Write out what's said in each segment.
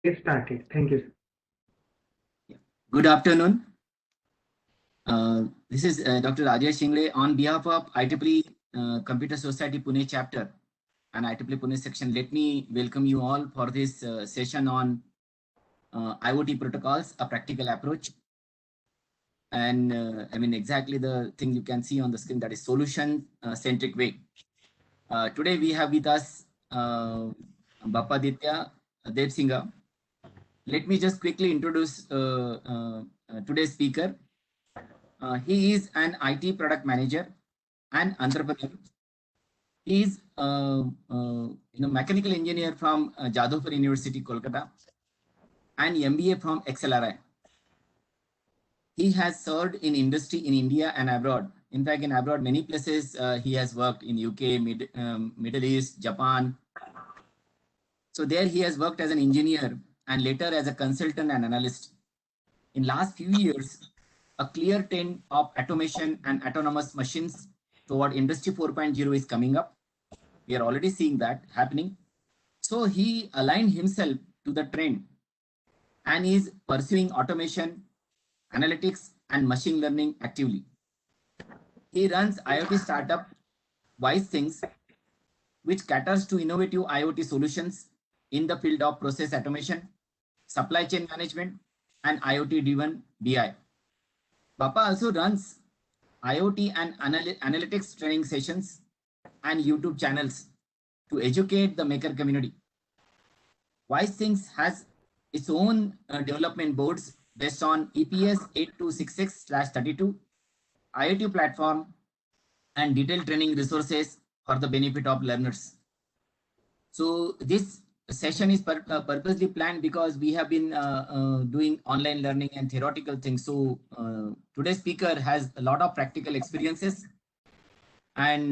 Get started. Thank you. Good afternoon. This is Dr. Rajesh Shingle on behalf of IEEE Computer Society Pune chapter and IEEE Pune section. Let me welcome you all for this session on IoT protocols, a practical approach. And I mean, exactly the thing you can see on the screen, that is solution centric way. Today we have with us Bappa Ditya Dev Singha. Let me just quickly introduce today's speaker. He is an IT product manager and entrepreneur. He is mechanical engineer from Jadavpur University, Kolkata, and MBA from XLRI. He has served in industry in India and abroad. In fact, in abroad, many places he has worked in UK, Middle East, Japan. So there he has worked as an engineer and later as a consultant and analyst. In last few years, a clear trend of automation and autonomous machines toward Industry 4.0 is coming up. We are already seeing that happening. So he aligned himself to the trend and is pursuing automation, analytics, and machine learning actively. He runs IoT startup WiseThings, which caters to innovative IoT solutions in the field of process automation, supply chain management, and IoT-driven BI. Bappa also runs IoT and analytics training sessions and YouTube channels to educate the maker community. WiseThings has its own development boards based on EPS 8266/32, IoT platform, and detailed training resources for the benefit of learners. So this session is purposely planned because we have been doing online learning and theoretical things. So today's speaker has a lot of practical experiences, and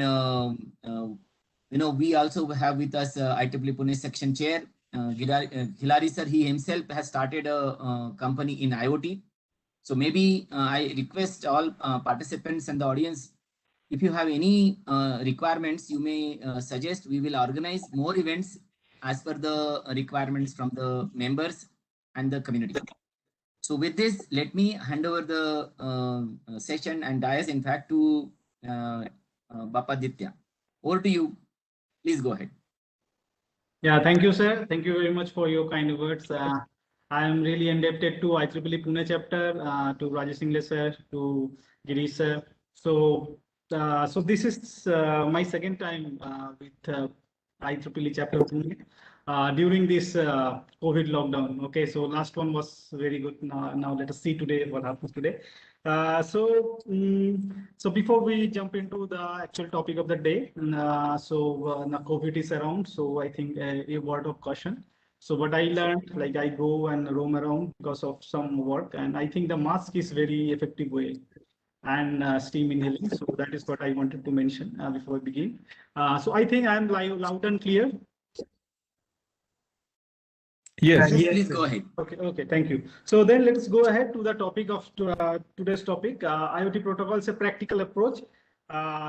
we also have with us IEEE Pune section chair Hilary sir. He himself has started a company in IoT. So maybe I request all participants and the audience, if you have any requirements, you may suggest. We will organize more events as per the requirements from the members and the community. So with this, let me hand over the session and dais, in fact, to Bappa Ditya. Over to you. Please go ahead. Yeah, thank you, sir. Thank you very much for your kind words. I am really indebted to IEEE Pune chapter, to Rajesh Shingle sir, to Girish sir. So this is my second time with IEEE chapter Pune during this COVID lockdown. Okay, so last one was very good. Now let us see today what happens today. So before we jump into the actual topic of the day, now COVID is around, so I think a word of caution. So what I learned, like I go and roam around because of some work, and I think the mask is very effective way, and steam inhaling. So that is what I wanted to mention before we begin. So I think I'm loud and clear. Yes, please go ahead. Okay, thank you. So then let's go ahead to the topic of today's topic, IoT protocols, a practical approach.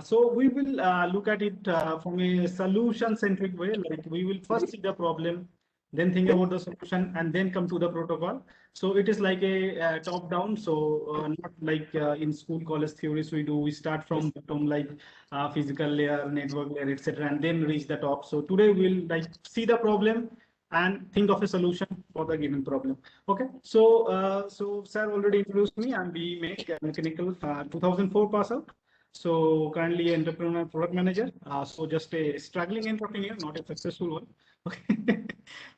So we will look at it from a solution-centric way. Like we will first see the problem, then think about the solution, and then come to the protocol. So it is like a top-down. So not like in school, college theories we start from bottom, like physical layer, network layer, etc., and then reach the top. So today we'll like see the problem and think of a solution for the given problem. Okay, so sir already introduced me. I'm B Mechanical 2004 pass out. So currently entrepreneur, product manager. So just a struggling entrepreneur, not a successful one. Okay.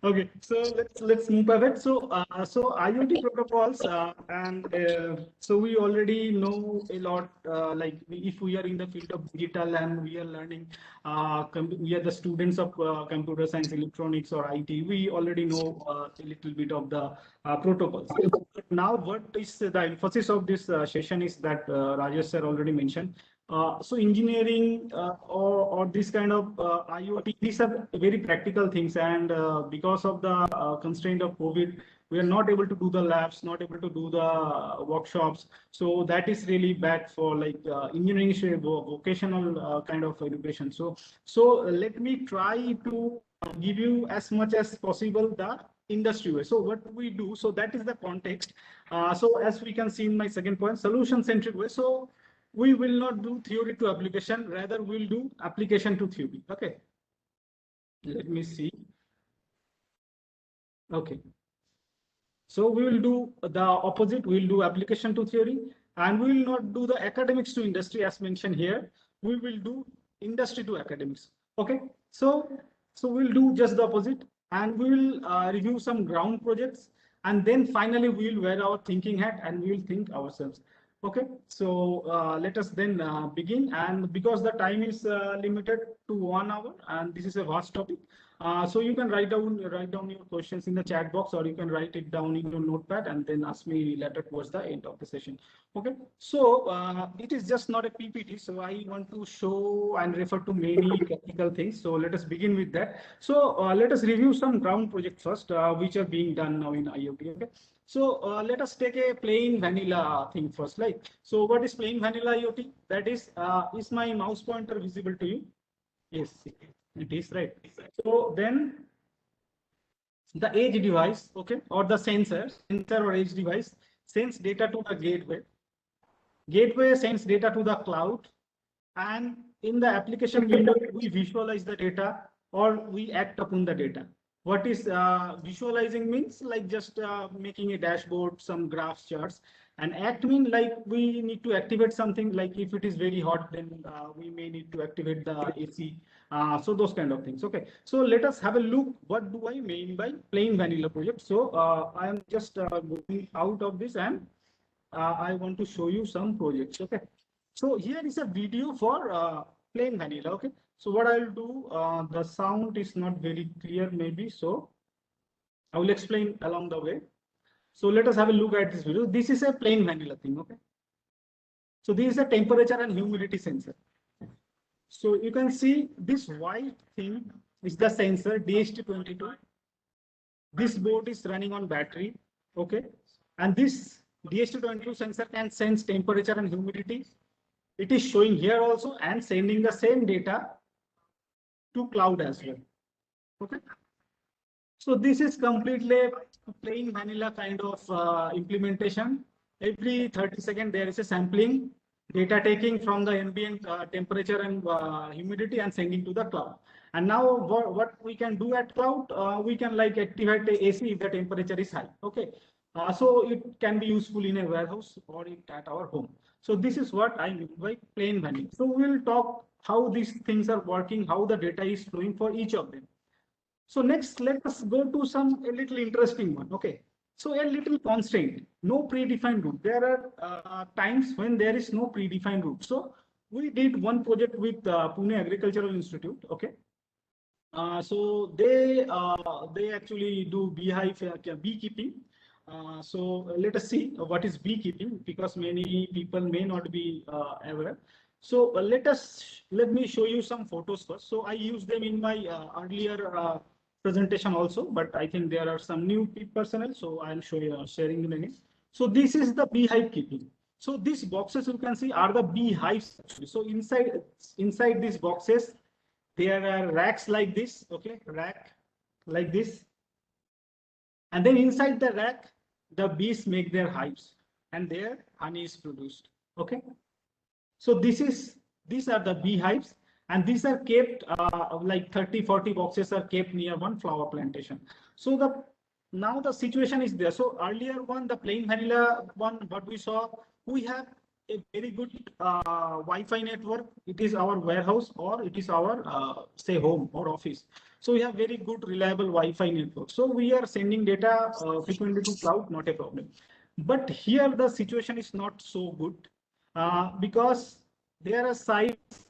Okay. So let's move ahead. So IoT protocols, and so we already know a lot. Like if we are in the field of digital and we are learning, we are the students of computer science, electronics, or IT. We already know a little bit of the protocols. Now, what is the emphasis of this session is that Rajesh sir already mentioned. So engineering or this kind of IoT, these are very practical things, and because of the constraint of COVID, we are not able to do the labs, not able to do the workshops. So that is really bad for like engineering vocational kind of education. So let me try to give you as much as possible the industry way. So what we do, so that is the context. So as we can see in my second point, solution centric way. So we will not do theory to application, rather we'll do application to theory. Okay. Let me see. Okay. So we will do the opposite. We will do application to theory, and we will not do the academics to industry as mentioned here. We will do industry to academics. Okay. So we'll do just the opposite, and we will review some ground projects, and then finally we will wear our thinking hat and we will think ourselves. Okay. So let us then begin. And because the time is limited to 1 hour, and this is a vast topic, so you can write down your questions in the chat box, or you can write it down in your notepad and then ask me later towards the end of the session. Okay. So it is just not a PPT. So I want to show and refer to many technical things. So let us begin with that. So let us review some ground projects first, which are being done now in IoT. Okay. So let us take a plain vanilla thing first. Like, so what is plain vanilla IoT? That is my mouse pointer visible to you? Yes, it is, right. So then the edge device, okay, or the sensor or edge device sends data to the gateway. Gateway sends data to the cloud, and in the application window, we visualize the data or we act upon the data. What is visualizing means like just making a dashboard, some graphs, charts, and act mean like we need to activate something, like if it is very hot, then we may need to activate the AC. So those kind of things. Okay. So let us have a look. What do I mean by plain vanilla project? So I am just moving out of this, and I want to show you some projects. Okay. So here is a video for plain vanilla. Okay. So what I will do, the sound is not very clear maybe, so I will explain along the way. So let us have a look at this video. This is a plain vanilla thing. Okay. So this is a temperature and humidity sensor. So you can see this white thing is the sensor DHT22. This board is running on battery. Okay. And this DHT22 sensor can sense temperature and humidity. It is showing here also and sending the same data to cloud as well. Okay. So this is completely plain vanilla kind of implementation. Every 30 seconds there is a sampling, data taking from the ambient temperature and humidity and sending to the cloud. And now what we can do at cloud, we can like activate the AC if the temperature is high. Okay. So it can be useful in a warehouse or at our home. So this is what I mean by plain vanilla. So we'll talk how these things are working, how the data is flowing for each of them. So next, let us go to a little interesting one. Okay. So a little constraint, no predefined route. There are times when there is no predefined route. So we did one project with Pune Agricultural Institute. Okay. So they actually do beehive beekeeping. So let us see what is beekeeping, because many people may not be aware. So let me show you some photos first. So I used them in my earlier presentation also, but I think there are some new personnel, so I'll show you sharing them again. So this is the beehive keeping. So these boxes you can see are the beehives actually. So inside these boxes there are racks like this. Okay, rack like this, and then inside the rack the bees make their hives and their honey is produced. Okay. So these are the beehives, and these are kept like 30-40 boxes are kept near one flower plantation. So now the situation is there. So earlier one, the plain vanilla one, what we saw, we have a very good Wi-Fi network. It is our warehouse or it is our say home or office. So we have very good reliable Wi-Fi network. So we are sending data frequently to cloud, not a problem. But here the situation is not so good because there are sites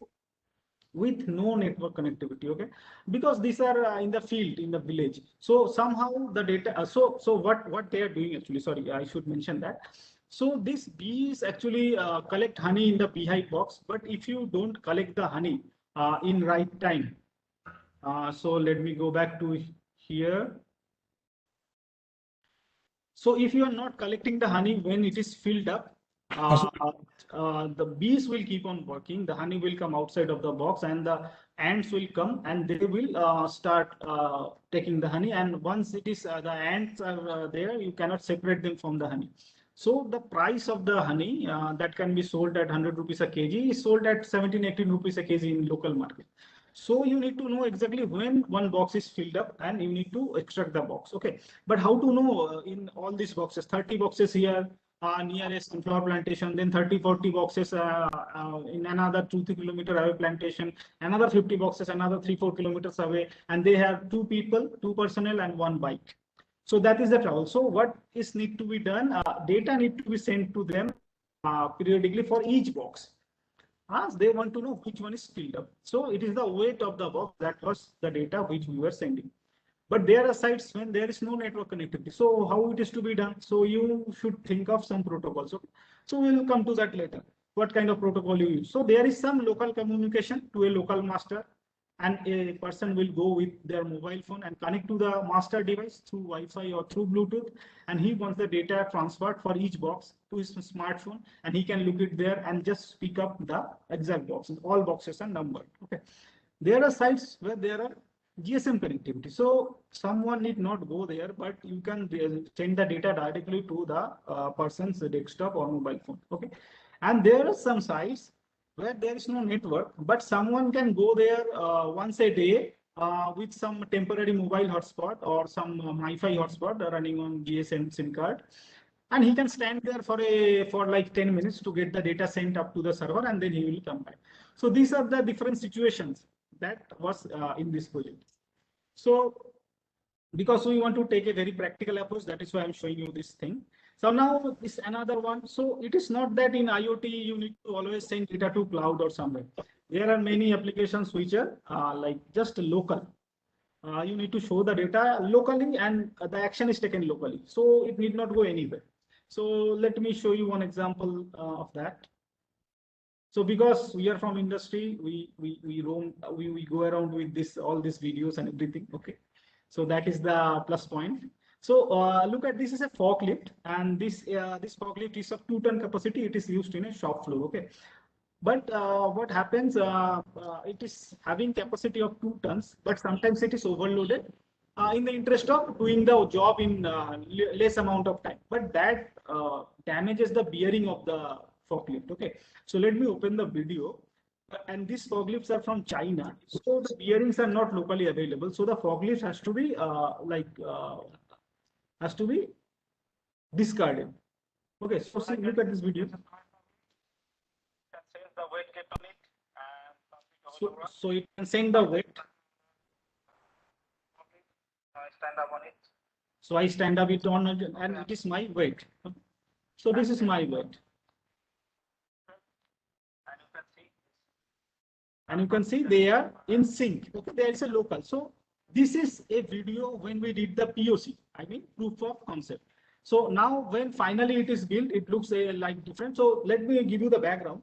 with no network connectivity. Okay, because these are in the field, in the village. So somehow the data. So what they are doing actually? Sorry, I should mention that. So these bees actually collect honey in the beehive box, but if you don't collect the honey in right time, so let me go back to here. So if you are not collecting the honey when it is filled up, the bees will keep on working, the honey will come outside of the box, and the ants will come and they will start taking the honey. And once it is the ants are there, you cannot separate them from the honey. So the price of the honey that can be sold at 100 rupees a kg is sold at 17-18 rupees a kg in local market. So you need to know exactly when one box is filled up and you need to extract the box. Okay, but how to know in all these boxes, 30 boxes here near a sunflower plantation, then 30-40 boxes in another 2-3 kilometer away plantation, another 50 boxes another 3-4 kilometers away, and they have 2 people, 2 personnel and 1 bike. So that is the travel. So what is need to be done? Data need to be sent to them periodically for each box. As they want to know which one is filled up. So it is the weight of the box that was the data which we were sending. But there are sites when there is no network connectivity. So how it is to be done? So you should think of some protocols. Okay? So we'll come to that later. What kind of protocol you use? So there is some local communication to a local master, and a person will go with their mobile phone and connect to the master device through Wi-Fi or through Bluetooth, and he wants the data transferred for each box to his smartphone, and he can look it there and just pick up the exact boxes. All boxes are numbered. Okay, there are sites where there are GSM connectivity, so someone need not go there, but you can send the data directly to the person's desktop or mobile phone. Okay, and there are some sites where there is no network, but someone can go there once a day with some temporary mobile hotspot or some MiFi hotspot running on GSM SIM card, and he can stand there for like 10 minutes to get the data sent up to the server, and then he will come back. So these are the different situations that was in this project. So because we want to take a very practical approach, that is why I'm showing you this thing. So now this another one. So it is not that in IoT you need to always send data to cloud or somewhere. There are many applications which are like just local. You need to show the data locally and the action is taken locally. So it need not go anywhere. So let me show you one example of that. So because we are from industry, we roam, we go around with this, all these videos and everything. Okay. So that is the plus point. So look at this is a forklift, and this forklift is of 2-ton capacity. It is used in a shop floor. Okay. But what happens, it is having capacity of 2 tons, but sometimes it is overloaded in the interest of doing the job in less amount of time. But that damages the bearing of the forklift. Okay, so let me open the video. And these forklifts are from China, so the bearings are not locally available. So the forklift has to be discarded. Okay, so see, look at this video. So you can send the weight. Stand up on it. So I stand up it on, and it is my weight. So this is my weight. And you can see they are in sync. Okay, there is a local. So this is a video when we did the POC, I mean proof of concept. So now when finally it is built, it looks like different. So let me give you the background.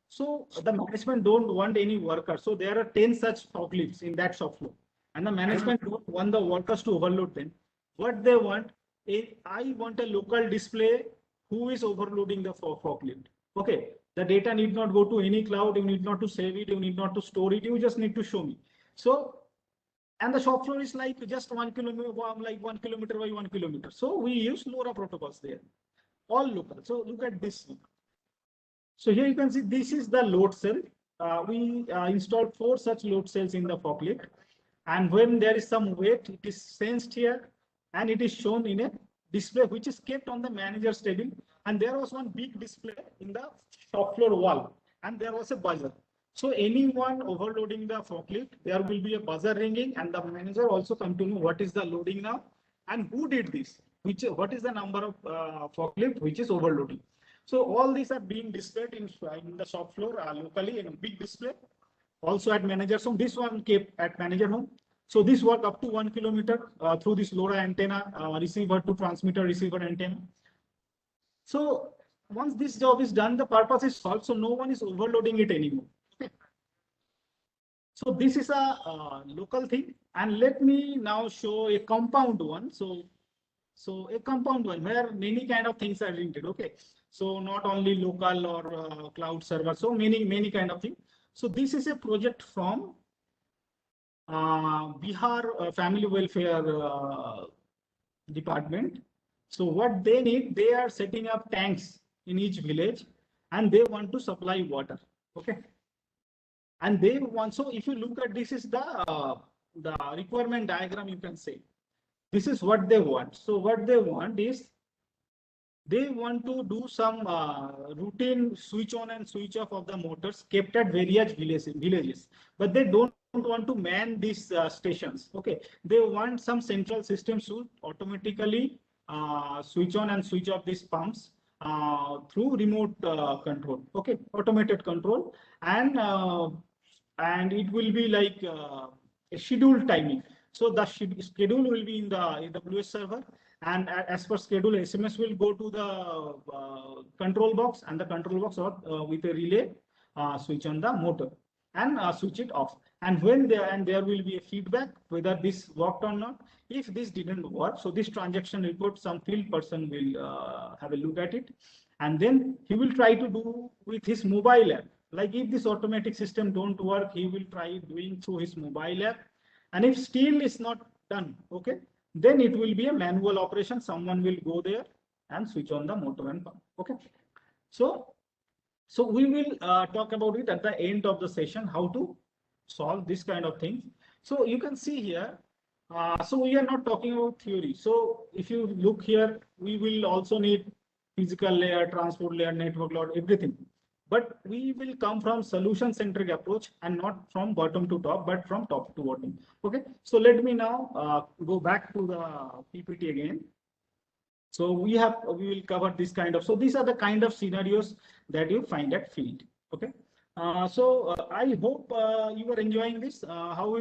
So the management don't want any workers. So there are 10 such forklifts in that shop floor, and the management don't want the workers to overload them. What they want is, I want a local display who is overloading the forklift. Okay, the data need not go to any cloud. You need not to save it. You need not to store it. You just need to show me. So, and the shop floor is like just 1 kilometer, like 1 kilometer by 1 kilometer. So we use LoRa protocols there, all local. So look at this one. So here you can see this is the load cell. We installed 4 such load cells in the forklift. And when there is some weight, it is sensed here and it is shown in a display which is kept on the manager's table. And there was one big display in the shop floor wall, and there was a buzzer. So anyone overloading the forklift, there will be a buzzer ringing, and the manager also come to know what is the loading now and who did this, what is the number of forklift which is overloading. So all these are being displayed in the shop floor locally in a big display. Also at manager's home, this one kept at manager home. So this work up to 1 kilometer through this LoRa antenna, receiver to transmitter, receiver antenna. So once this job is done, the purpose is solved. So no one is overloading it anymore. Okay. So this is a local thing. And let me now show a compound one. So So a compound one where many kind of things are linked. Okay. So not only local or cloud server. So many kind of things. So this is a project from Bihar Family Welfare Department. So what they need, they are setting up tanks in each village and they want to supply water. Okay. And they want, so if you look at this is the requirement diagram, you can say this is what they want. So what they want is they want to do some routine switch on and switch off of the motors kept at various villages, but they don't want to man these stations. Okay, they want some central system to automatically switch on and switch off these pumps through remote control. Okay, automated control, and it will be like a scheduled timing. So the schedule will be in the AWS server, and as per schedule, SMS will go to the control box, and the control box with a relay switch on the motor and switch it off. And when there will be a feedback whether this worked or not. If this didn't work, so this transaction report, some field person will have a look at it, and then he will try to do with his mobile app. Like if this automatic system don't work, he will try doing through his mobile app. And if still is not done, okay, then it will be a manual operation. Someone will go there and switch on the motor and pump. Okay. So we will talk about it at the end of the session, how to solve this kind of things. So you can see here, so we are not talking about theory. So if you look here, we will also need physical layer, transport layer, network load, everything. But we will come from solution-centric approach and not from bottom to top, but from top to bottom. Okay, so let me now go back to the PPT again. So we will cover this kind of, so these are the kind of scenarios that you find at field. Okay, I hope you are enjoying this. How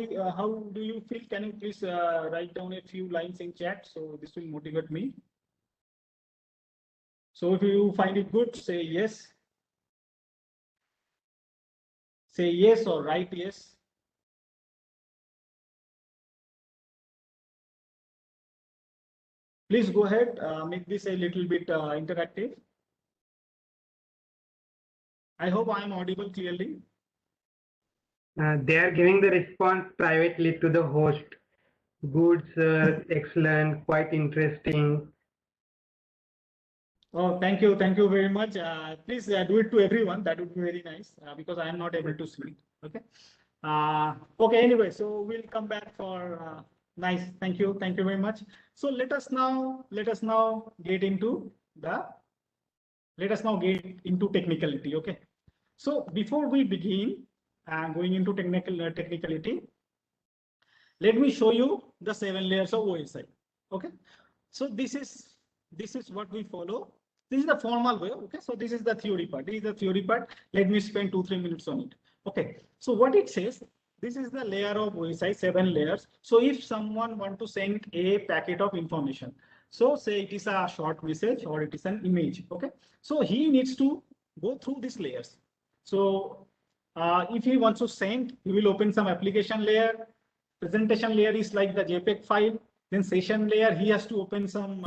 do you feel? Can you please write down a few lines in chat? So this will motivate me. So if you find it good, say yes. Say yes or write yes. Please go ahead, make this a little bit interactive. I hope I am audible clearly. They are giving the response privately to the host. Good, sir, excellent, quite interesting. Oh, thank you very much. Please do it to everyone. That would be very nice because I am not able to see. Okay. Okay. Anyway, so we'll come back for nice. Thank you very much. So let us now get into technicality. Okay. So before we begin going into technicality, let me show you the 7 layers of OSI. Okay. So this is what we follow. This is the formal way. Okay, so this is the theory part. Let me spend 2-3 minutes on it. Okay, so what it says, this is the layer of OSI, 7 layers. So if someone want to send a packet of information, so say it is a short message or it is an image. Okay, so he needs to go through these layers. So if he wants to send, he will open some application layer. Presentation layer is like the JPEG file. Then session layer, he has to open some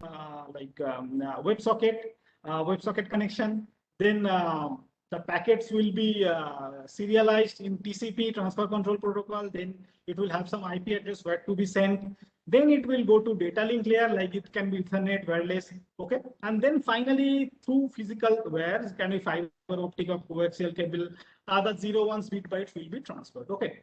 WebSocket connection. Then the packets will be serialized in TCP, transfer control protocol. Then it will have some IP address where to be sent. Then it will go to data link layer, like it can be Ethernet, wireless. Okay, and then finally through physical wires, can be fiber optic or coaxial cable. The 0-1 bit bytes will be transferred. Okay,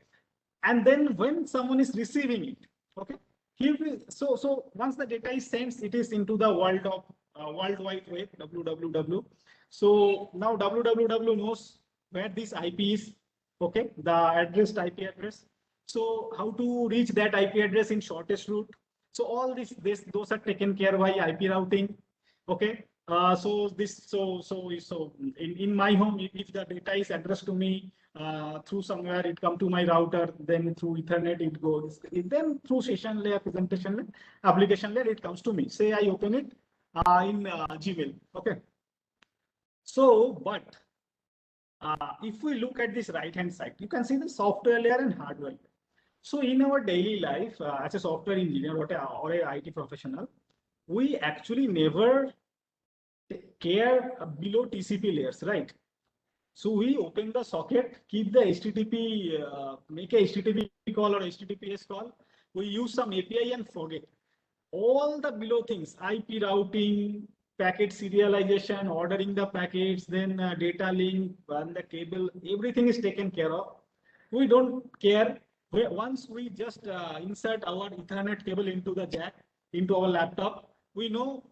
and then when someone is receiving it, okay, he will, so once the data is sent, it is into the world of World Wide Web, www. So now www knows where this IP is. Okay, the addressed IP address. So how to reach that IP address in shortest route. So all those are taken care by IP routing. Okay. So in my home, if the data is addressed to me through somewhere, it come to my router, then through Ethernet it goes, then through session layer, presentation layer, application layer, it comes to me. Say I open it in Gmail. Okay. So, but if we look at this right hand side, you can see the software layer and hardware layer. So in our daily life, as a software engineer or a IT professional, we actually never care below TCP layers, right? So we open the socket, keep the HTTP, make a HTTP call or HTTPS call. We use some API and forget all the below things: IP routing, packet serialization, ordering the packets, then data link, and the cable. Everything is taken care of. We don't care. Once we just insert our Ethernet cable into the jack, into our laptop, we know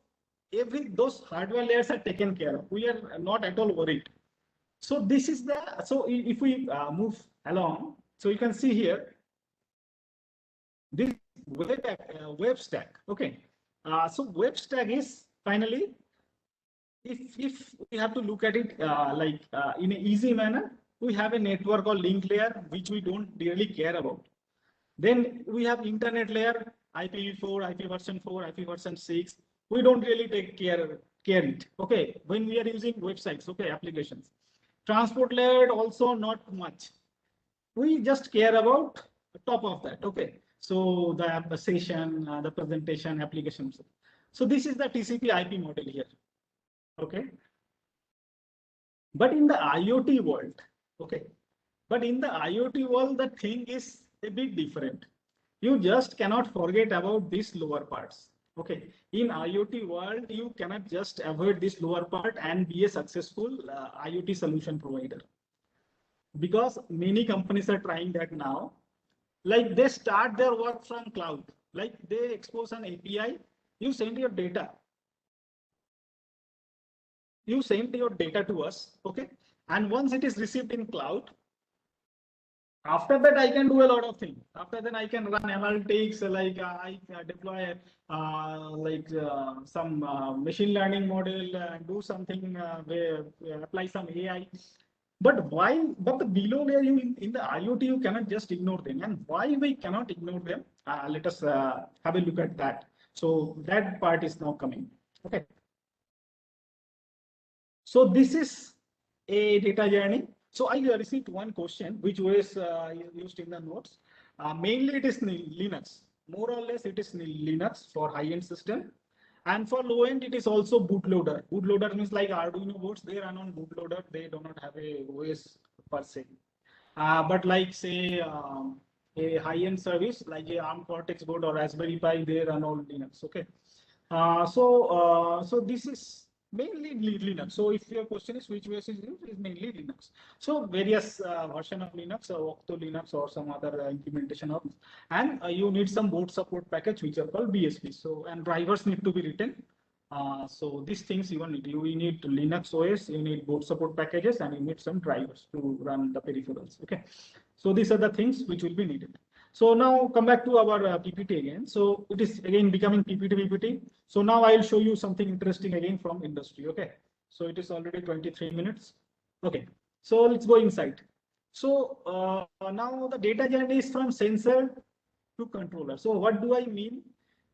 those hardware layers are taken care of. We are not at all worried. So this is the, so if we move along, so you can see here, this web stack. Okay. So web stack is finally, if we have to look at it in an easy manner, we have a network or link layer, which we don't really care about. Then we have internet layer, IPv4, IP version 4, IP version 6. We don't really take care it. Okay. When we are using websites, okay, applications. Transport layer also not much. We just care about the top of that. Okay. So the session, the presentation, applications. So this is the TCP IP model here. Okay. But in the IoT world, okay. But in the IoT world, the thing is a bit different. You just cannot forget about these lower parts. Okay. In IoT world, you cannot just avoid this lower part and be a successful IoT solution provider. Because many companies are trying that now. Like they start their work from cloud. Like they expose an API, you send your data. You send your data to us, okay? And once it is received in cloud, after that, I can do a lot of things. After that, I can run analytics, like I deploy some machine learning model and do something, apply some AI. But why? But the below layer, in the IoT, you cannot just ignore them. And why we cannot ignore them? Let us have a look at that. So that part is now coming. Okay. So this is a data journey. So I received one question which was used in the notes. Mainly it is Linux. More or less it is Linux for high-end system. And for low-end, it is also bootloader. Bootloader means like Arduino boards, they run on bootloader. They do not have a OS per se. But like say a high-end service like a ARM Cortex board or Raspberry Pi, they run on Linux. Okay. So this is mainly Linux. So if your question is which OS is used, is mainly Linux. So various version of Linux, Octo Linux or some other implementation of, and you need some board support package which are called BSP. So and drivers need to be written. So these things you need. You need Linux OS, you need board support packages, and you need some drivers to run the peripherals. Okay. So these are the things which will be needed. So now come back to our PPT again. So it is again becoming PPT. So now I will show you something interesting again from industry. Okay. So it is already 23 minutes. Okay. So let's go inside. So now the data journey is from sensor to controller. So what do I mean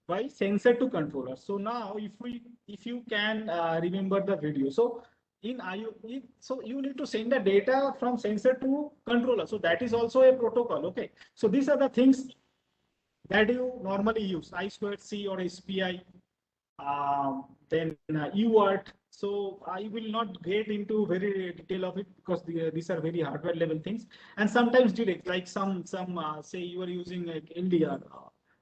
by sensor to controller? So now if you can remember the video. So in IoT, so you need to send the data from sensor to controller. So that is also a protocol. Okay. So these are the things that you normally use: I2C or SPI, then UART. So I will not get into very detail of it because these are very hardware level things. And sometimes direct, like some say you are using like LDR,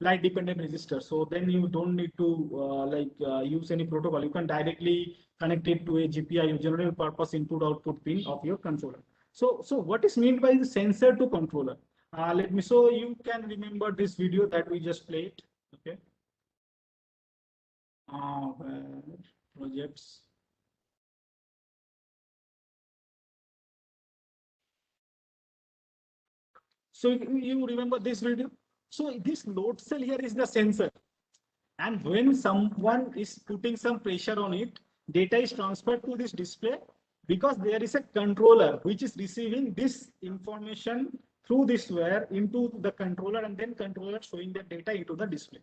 light dependent register. So then you don't need to use any protocol. You can directly connect it to a GPIO, general purpose input output pin of your controller. So what is meant by the sensor to controller? Let me, so you can remember this video that we just played. Okay. Projects. So you remember this video? So this load cell here is the sensor. And when someone is putting some pressure on it, data is transferred to this display because there is a controller which is receiving this information through this wire into the controller, and then controller showing the data into the display.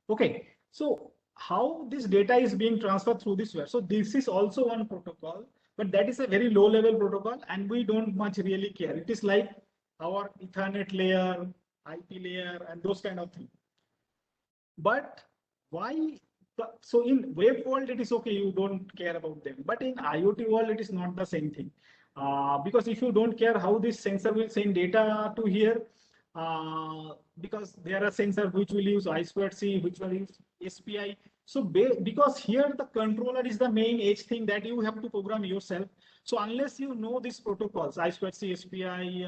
Okay. So how this data is being transferred through this wire? So this is also one protocol, but that is a very low level protocol and we don't much really care. It is like our Ethernet layer, IP layer, and those kind of things. But why So in web world, it is okay, you don't care about them. But in IoT world, it is not the same thing. Because if you don't care how this sensor will send data to here, because there are sensors which will use I2C, which will use SPI. So because here the controller is the main edge thing that you have to program yourself. So unless you know these protocols, I2C, SPI,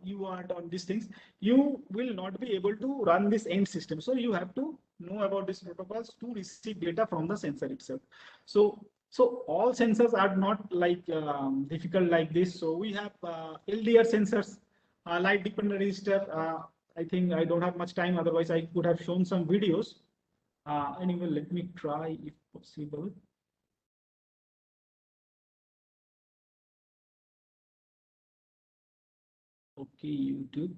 UART, all these things, you will not be able to run this end system. So you have to know about these protocols to receive data from the sensor itself. So all sensors are not like difficult like this. So we have LDR sensors, light dependent register. I think I don't have much time. Otherwise, I could have shown some videos. Anyway, let me try if possible. Okay, YouTube.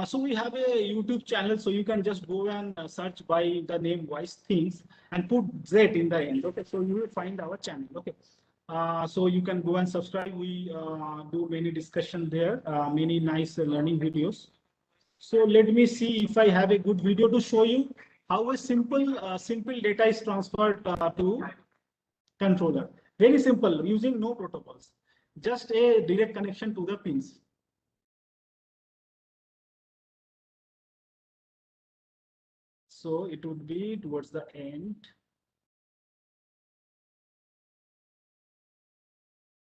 So we have a YouTube channel, so you can just go and search by the name Wise Things and put Z in the end. Okay, so you will find our channel. Okay, so you can go and subscribe. We do many discussion there, many nice learning videos. So let me see if I have a good video to show you how a simple data is transferred to controller. Very simple, using no protocols, just a direct connection to the pins. So it would be towards the end.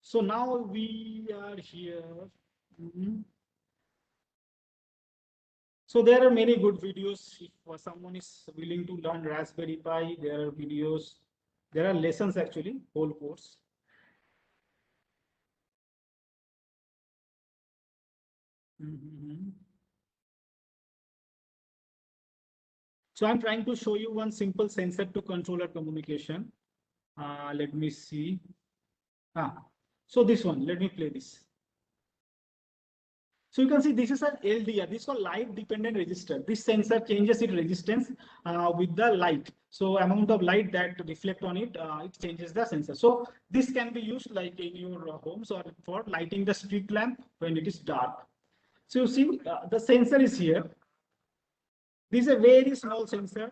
So now we are here. So there are many good videos. If someone is willing to learn Raspberry Pi, there are videos. There are lessons actually, whole course. So I'm trying to show you one simple sensor to controller communication. Let me see. So this one, let me play this. So you can see this is an LDR. This is called light dependent resistor. This sensor changes its resistance with the light. So amount of light that reflect on it, it changes the sensor. So this can be used like in your homes or for lighting the street lamp when it is dark. So you see the sensor is here. This is a very small sensor.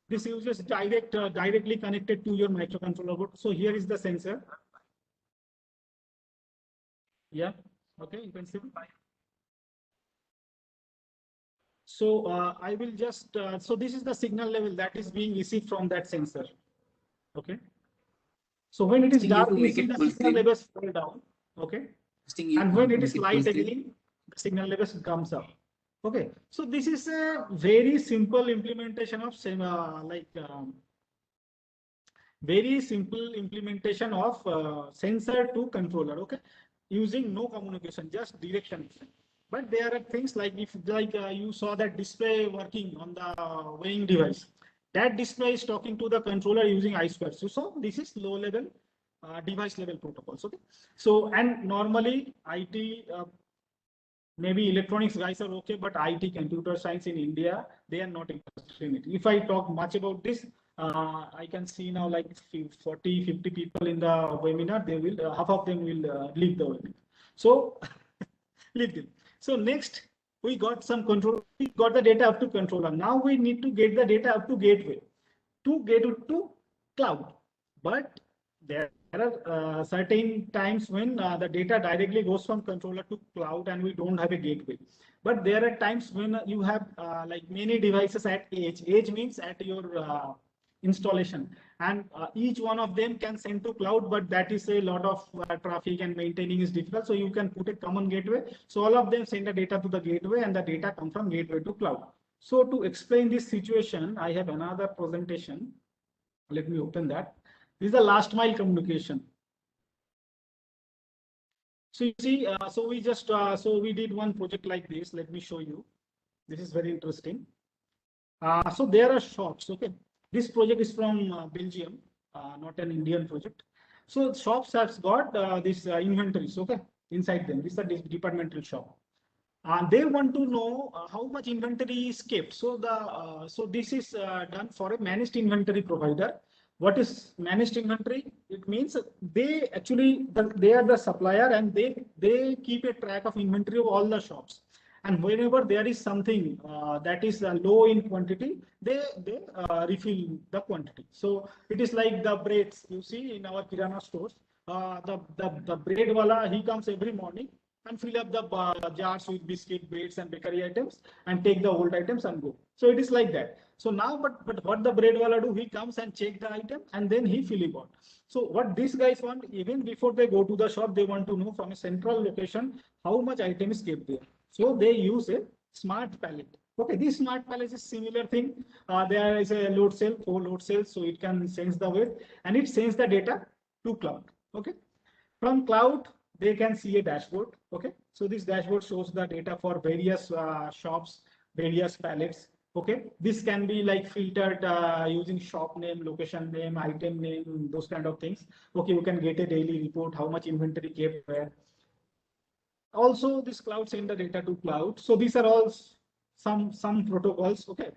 This uses directly connected to your microcontroller board. So here is the sensor. Yeah. Okay, you can see. So I will just, so this is the signal level that is being received from that sensor. Okay. So when it is dark, you see the signal levels fall down. Okay. And when it is light again, the signal levels comes up. Okay. So this is a very simple implementation of very simple implementation of sensor to controller. Okay. Using no communication, just direct connection. But there are things like if you saw that display working on the weighing device, that display is talking to the controller using I2C. So this is low level device level protocols. Okay. So and normally IT, maybe electronics guys are okay, but IT, computer science in India, they are not interested in it. If I talk much about this, I can see now like 40, 50 people in the webinar, they will, half of them will leave the webinar. So leave them. So next, we got some control. We got the data up to controller. Now we need to get the data up to gateway to get it to cloud. But there are certain times when the data directly goes from controller to cloud and we don't have a gateway. But there are times when you have like many devices at edge. Edge means at your installation, and each one of them can send to cloud, but that is a lot of traffic and maintaining is difficult. So you can put a common gateway. So all of them send the data to the gateway and the data come from gateway to cloud. So to explain this situation, I have another presentation. Let me open that. This is the last mile communication. So you see, so we just, so we did one project like this. Let me show you. This is very interesting. So there are shops, okay. This project is from Belgium, not an Indian project. So shops have got this inventories, okay, inside them. This is a departmental shop. They want to know how much inventory is kept. So the so this is done for a managed inventory provider. What is managed inventory? It means they actually they are the supplier and they keep a track of inventory of all the shops. And whenever there is something that is low in quantity, they refill the quantity. So it is like the breads you see in our kirana stores. The bread wala, he comes every morning and fill up the jars with biscuit, breads, and bakery items, and take the old items and go. So it is like that. So now, but what the bread wala do? He comes and check the item, and then he fill it out. So what these guys want, even before they go to the shop, they want to know from a central location how much item is kept there. So they use a smart pallet. Okay, this smart pallet is similar thing. There is a load cell, 4 load cells, so it can sense the weight and it sends the data to cloud. Okay, from cloud they can see a dashboard. Okay, so this dashboard shows the data for various shops, various pallets. Okay, this can be like filtered using shop name, location name, item name, those kind of things. Okay, you can get a daily report, how much inventory kept where. Also, this cloud send the data to cloud. So these are all some protocols. Okay.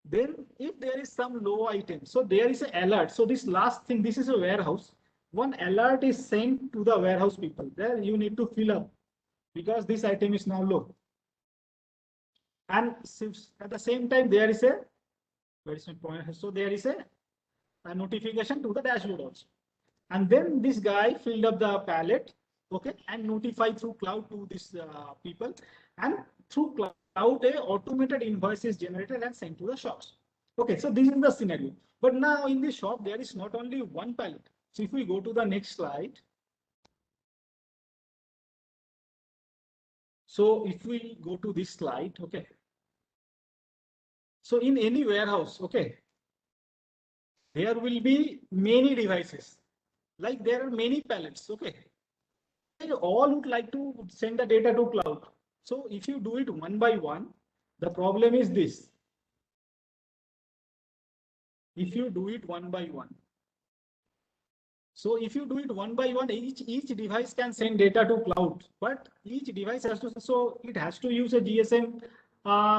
Then if there is some low item, so there is an alert. So this last thing, this is a warehouse. One alert is sent to the warehouse people. There you need to fill up because this item is now low. And at the same time, there is a, where is my point? So there is a notification to the dashboard also. And then this guy filled up the pallet, okay, and notify through cloud to these people, and through cloud a automated invoice is generated and sent to the shops. Okay, so this is the scenario. But now in the shop there is not only one pallet. So if we go to the next slide. So if we go to this slide, okay. So in any warehouse, okay, there will be many devices. Like there are many pallets, okay. They all would like to send the data to cloud. So if you do it one by one, the problem is this. If you do it one by one. So if you do it one by one, each device can send data to cloud, but each device has to, so it has to use a GSM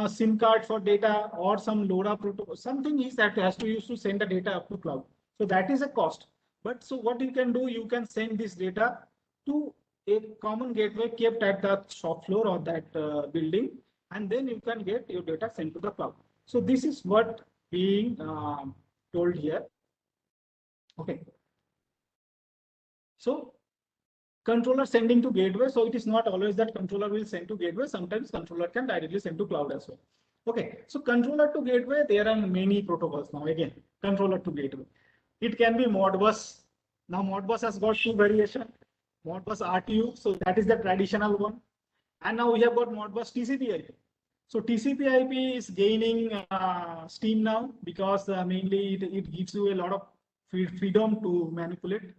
SIM card for data or some LoRa protocol. Something is that has to use to send the data up to cloud. So that is a cost. But so what you can do, you can send this data to a common gateway kept at the shop floor or that building, and then you can get your data sent to the cloud. So this is what being told here. Okay. So controller sending to gateway. So it is not always that controller will send to gateway. Sometimes controller can directly send to cloud as well. Okay. So controller to gateway, there are many protocols now. Again, controller to gateway. It can be Modbus. Now Modbus has got 2 variations. Modbus RTU, so that is the traditional one. And now we have got Modbus TCP/IP. So TCP/IP is gaining steam now because mainly it gives you a lot of freedom to manipulate.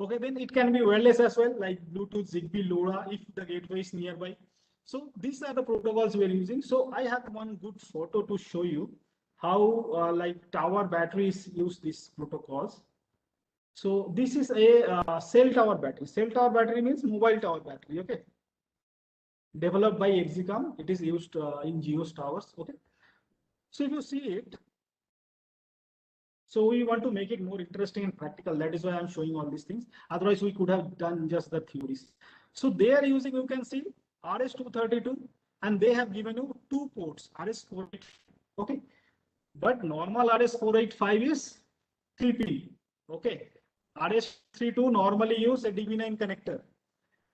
Okay, then it can be wireless as well, like Bluetooth, Zigbee, LoRa, if the gateway is nearby. So these are the protocols we are using. So I have one good photo to show you how like tower batteries use these protocols. So this is a cell tower battery. Cell tower battery means mobile tower battery. Okay. Developed by Exicom. It is used in Geo's towers. Okay. So if you see it, so we want to make it more interesting and practical. That is why I'm showing all these things. Otherwise, we could have done just the theories. So they are using, you can see RS-232, and they have given you 2 ports, RS-485. Okay. But normal RS-485 is 3P. Okay. RS-32 normally use a DB9 connector,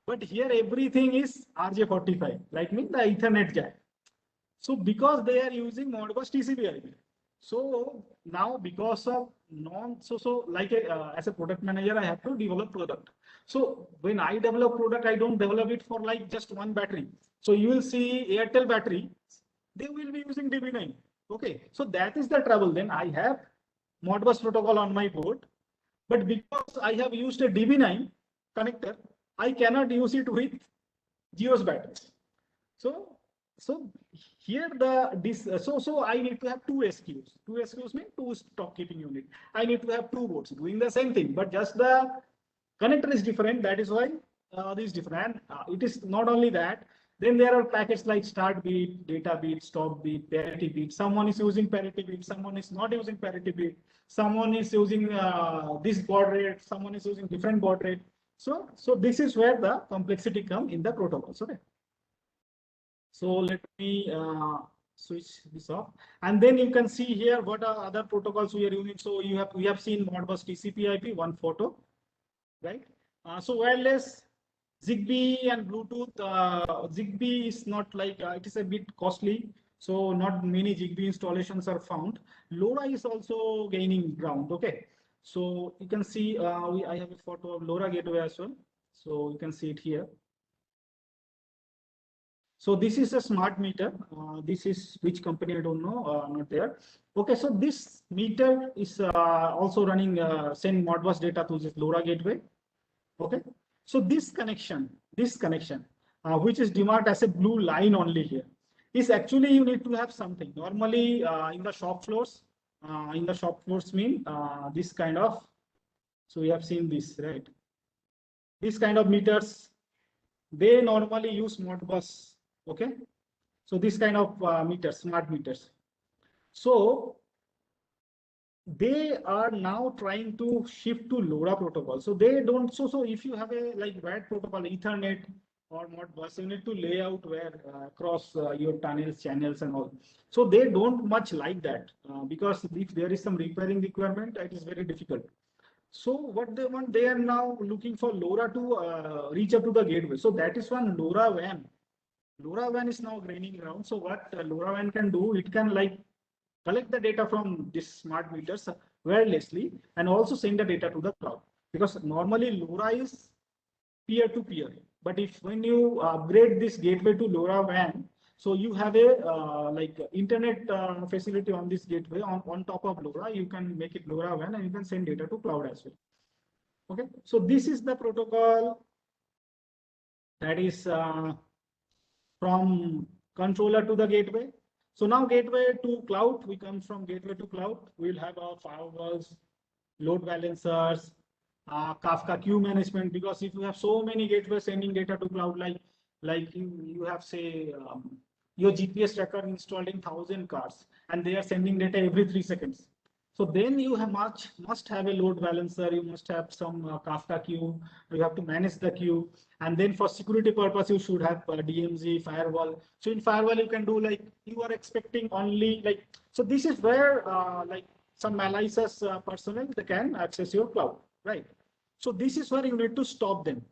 but here everything is RJ45, like mean the Ethernet jack. So because they are using Modbus TCP/IP, so now because of like as a product manager, I have to develop product. So when I develop product, I don't develop it for like just one battery. So you will see Airtel battery, they will be using DB9. Okay, so that is the trouble. Then I have Modbus protocol on my board. But because I have used a DB9 connector, I cannot use it with Geo's batteries. So here so I need to have 2 SQs. 2 SQs mean 2 stock keeping unit. I need to have 2 boards doing the same thing, but just the connector is different. That is why this is different. And it is not only that. Then there are packets like start beat, data beat, stop beat, parity beat. Someone is using parity beat, someone is not using parity beat. Someone is using this baud rate, someone is using different baud rate. So this is where the complexity comes in the protocols. Okay. So let me switch this off, and then you can see here what are other protocols we are using. So we have seen Modbus TCP/IP, one photo, right? So wireless, Zigbee and Bluetooth. Zigbee is not like it is a bit costly, so not many Zigbee installations are found. LoRa is also gaining ground. Okay, so you can see I have a photo of LoRa gateway as well. So you can see it here. So this is a smart meter. This is which company I don't know, not there. Okay, so this meter is also running send Modbus data to this LoRa gateway. Okay, so this connection, which is demarked as a blue line only here, is actually you need to have something. Normally in the shop floors, mean this kind of. So we have seen this, right? This kind of meters, they normally use Modbus. Okay, so this kind of meters, smart meters. So they are now trying to shift to LoRa protocol. So they don't. So if you have a like WAD protocol, Ethernet or Modbus, you need to lay out where across your tunnels, channels, and all. So they don't much like that because if there is some repairing requirement, it is very difficult. So what they want, they are now looking for LoRa to reach up to the gateway. So that is one LoRaWAN. LoRaWAN is now gaining ground. So what LoRaWAN can do, it can like collect the data from these smart meters wirelessly and also send the data to the cloud. Because normally LoRa is peer-to-peer. But if when you upgrade this gateway to LoRaWAN, so you have a like internet facility on this gateway on top of LoRa, you can make it LoRaWAN and you can send data to cloud as well. Okay, so this is the protocol that is from controller to the gateway. So now gateway to cloud, we come from gateway to cloud. We'll have our firewalls, load balancers, Kafka queue management, because if you have so many gateways sending data to cloud, like you have say your GPS tracker installed in 1,000 cars and they are sending data every 3 seconds. So then you have must have a load balancer, you must have some Kafka queue, you have to manage the queue. And then for security purpose, you should have DMZ, firewall. So in firewall, you can do like, you are expecting only like, so this is where like some malicious personnel, they can access your cloud, right? So this is where you need to stop them.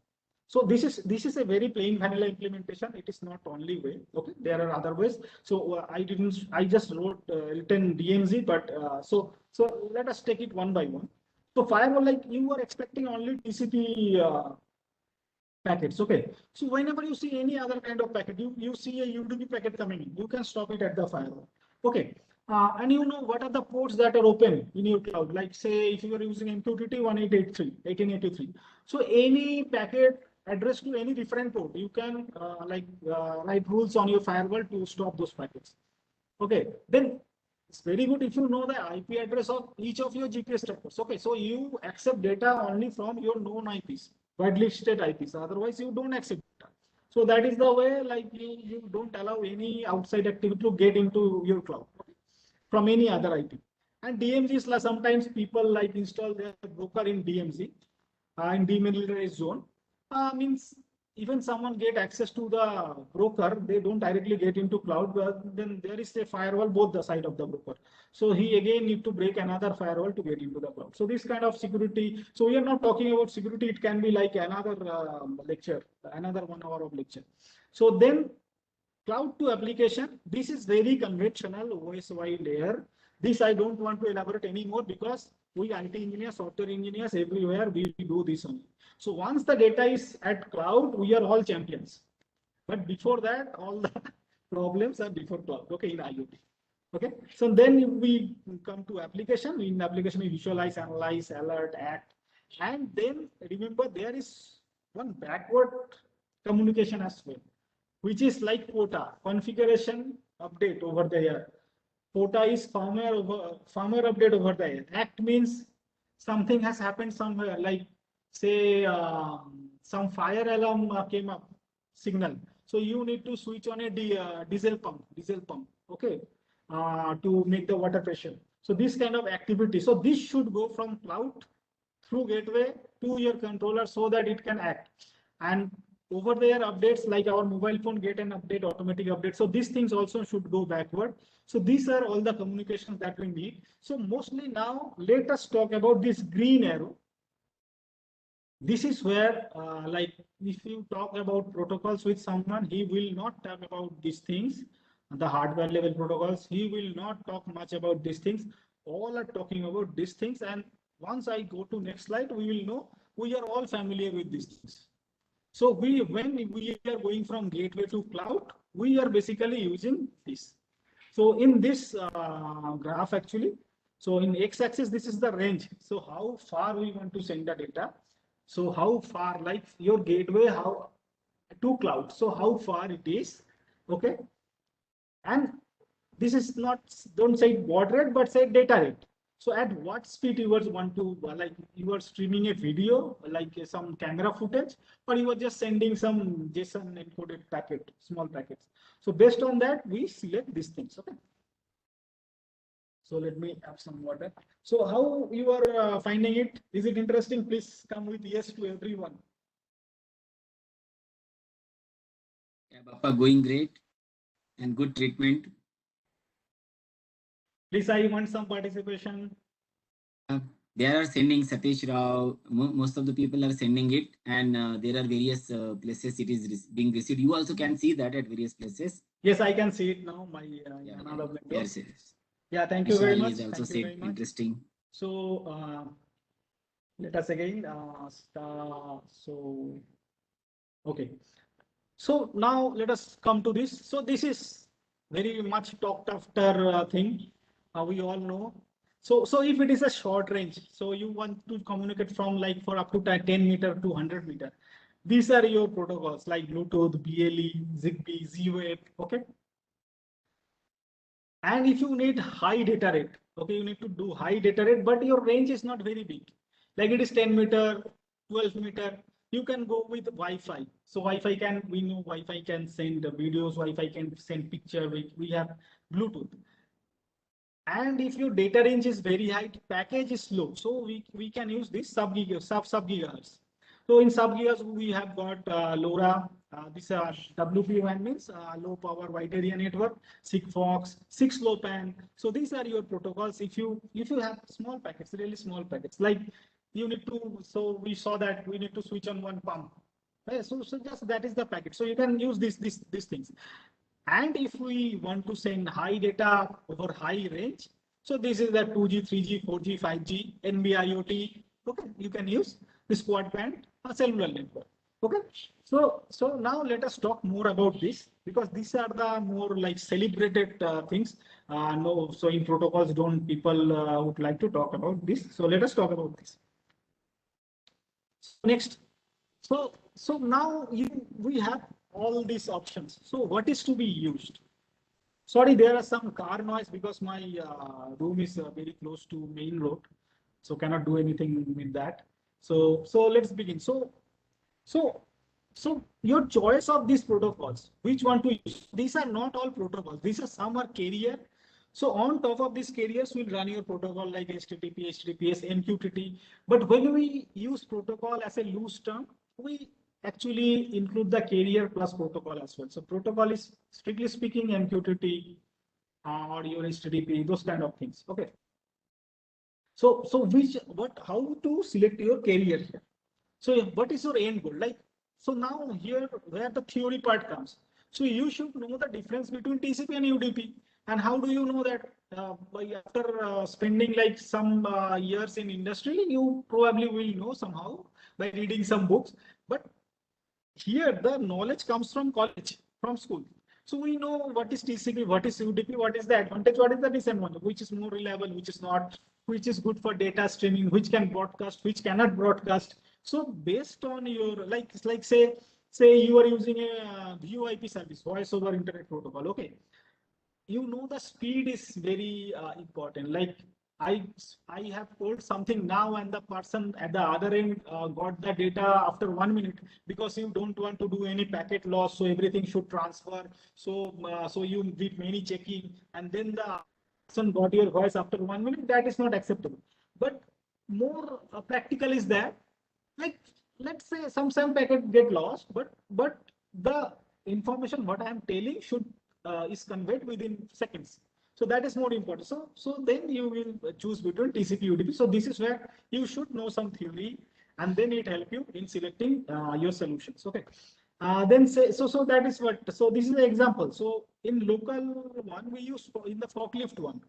So this is a very plain vanilla implementation. It is not only way. Okay, there are other ways. So I just wrote written DMZ, but so let us take it one by one. So firewall, like you are expecting only TCP packets. Okay, so whenever you see any other kind of packet, you see a UDP packet coming in, you can stop it at the firewall. Okay, and you know what are the ports that are open in your cloud. Like say if you are using MQTT 1883. So any packet addressed to any different port, you can write rules on your firewall to stop those packets. Okay, then it's very good if you know the IP address of each of your GPS trackers. Okay, so you accept data only from your known IPs, whitelisted IPs. Otherwise, you don't accept data. So that is the way, like you don't allow any outside activity to get into your cloud, okay, from any other IP. And DMZ is sometimes people like install their broker in DMZ, in demilitarized zone. Means even someone get access to the broker, they don't directly get into cloud, but then there is a firewall both the side of the broker. So he again need to break another firewall to get into the cloud. So this kind of security. So we are not talking about security. It can be like another lecture, another 1 hour of lecture. So then cloud to application. This is very conventional OSI layer. This I don't want to elaborate anymore because we IT engineers, software engineers, everywhere we do this only. So once the data is at cloud, we are all champions. But before that, all the problems are before cloud. Okay, in IoT. Okay, so then we come to application. In application, we visualize, analyze, alert, act, and then remember there is one backward communication as well, which is like POTA, configuration update over the air. POTA is firmware update over the air. Act means something has happened somewhere, like say some fire alarm came up signal. So you need to switch on a diesel pump, okay, to make the water pressure. So this kind of activity. So this should go from cloud through gateway to your controller so that it can act. And over there updates like our mobile phone get an update, automatic update. So these things also should go backward. So these are all the communications that we need. So mostly now let us talk about this green arrow. This is where like if you talk about protocols with someone, he will not talk about these things, the hardware level protocols. He will not talk much about these things. All are talking about these things. And once I go to next slide, we will know we are all familiar with these things. So when we are going from gateway to cloud, we are basically using this. So in this graph actually, so in x-axis, this is the range. So how far we want to send the data. So how far, like your gateway, how to cloud. So how far it is, okay? And this is not, don't say baud rate, but say data rate. So at what speed you want to, like you are streaming a video, like some camera footage, or you are just sending some JSON encoded packet, small packets. So based on that, we select these things, okay? So let me have some water. So how you are finding it? Is it interesting? Please come with yes to everyone. Yeah, Bappa, going great and good treatment. Please, I want some participation. They are sending Satish Rao. Most of the people are sending it, and there are various places it is being received. You also can see that at various places. Yes, I can see it now. My Yeah, another window. yes, yes. Yeah, thank you very Vishal much. is also Thank you said very much. interesting. So let us again start. So okay. So now let us come to this. So this is very much talked after thing. We all know. So if it is a short range, so you want to communicate from like for up to 10 meter to 100 meter. These are your protocols like Bluetooth, BLE, Zigbee, Z-Wave. Okay. And if you need high data rate, okay, you need to do high data rate, but your range is not very big. Like it is 10 meter, 12 meter, you can go with Wi-Fi. So Wi-Fi can, we know Wi-Fi can send videos, Wi-Fi can send picture, we have Bluetooth. And if your data range is very high, package is low. So we can use this sub-gigahertz. So in sub-gigahertz, we have got LoRa, this WPWAN means low power wide area network, Sigfox, 6LoWPAN. So these are your protocols. If you have small packets, really small packets, like you need to, so we saw that we need to switch on one pump. Okay, so just that is the packet. So you can use these things. And if we want to send high data over high range, so this is the 2G, 3G, 4G, 5G, NB-IoT. Okay, you can use this quad band cellular network. Okay, so now let us talk more about this because these are the more like celebrated things. No, so in protocols, don't people would like to talk about this. So let us talk about this. Next, so now we have all these options. So what is to be used? Sorry, there are some car noise because my room is very close to main road, so cannot do anything with that. So let's begin. So your choice of these protocols, which one to use? These are not all protocols. These are some are carrier. So on top of these carriers, will run your protocol like HTTP, HTTPS, MQTT. But when we use protocol as a loose term, we actually include the carrier plus protocol as well. So protocol is strictly speaking MQTT or your HTTP, those kind of things. Okay. So how to select your carrier here? So what is your end goal? Like, so now here where the theory part comes. So you should know the difference between TCP and UDP. And how do you know that? After spending like some years in industry, you probably will know somehow by reading some books. But here the knowledge comes from college, from school. So we know what is TCP, what is UDP, what is the advantage, what is the disadvantage, which is more reliable, which is not, which is good for data streaming, which can broadcast, which cannot broadcast. So based on your like say you are using a VoIP service, voice over internet protocol. Okay, you know the speed is very important. Like I have told something now, and the person at the other end got the data after 1 minute because you don't want to do any packet loss, so everything should transfer. So so you did many checking, and then the person got your voice after 1 minute. That is not acceptable. But more practical is that, like let's say some packet get lost, but the information what I am telling should is conveyed within seconds. So that is more important. So then you will choose between TCP UDP. So this is where you should know some theory, and then it help you in selecting your solutions. Okay. Then say so that is what. So this is the example. So in local one we use in the forklift one.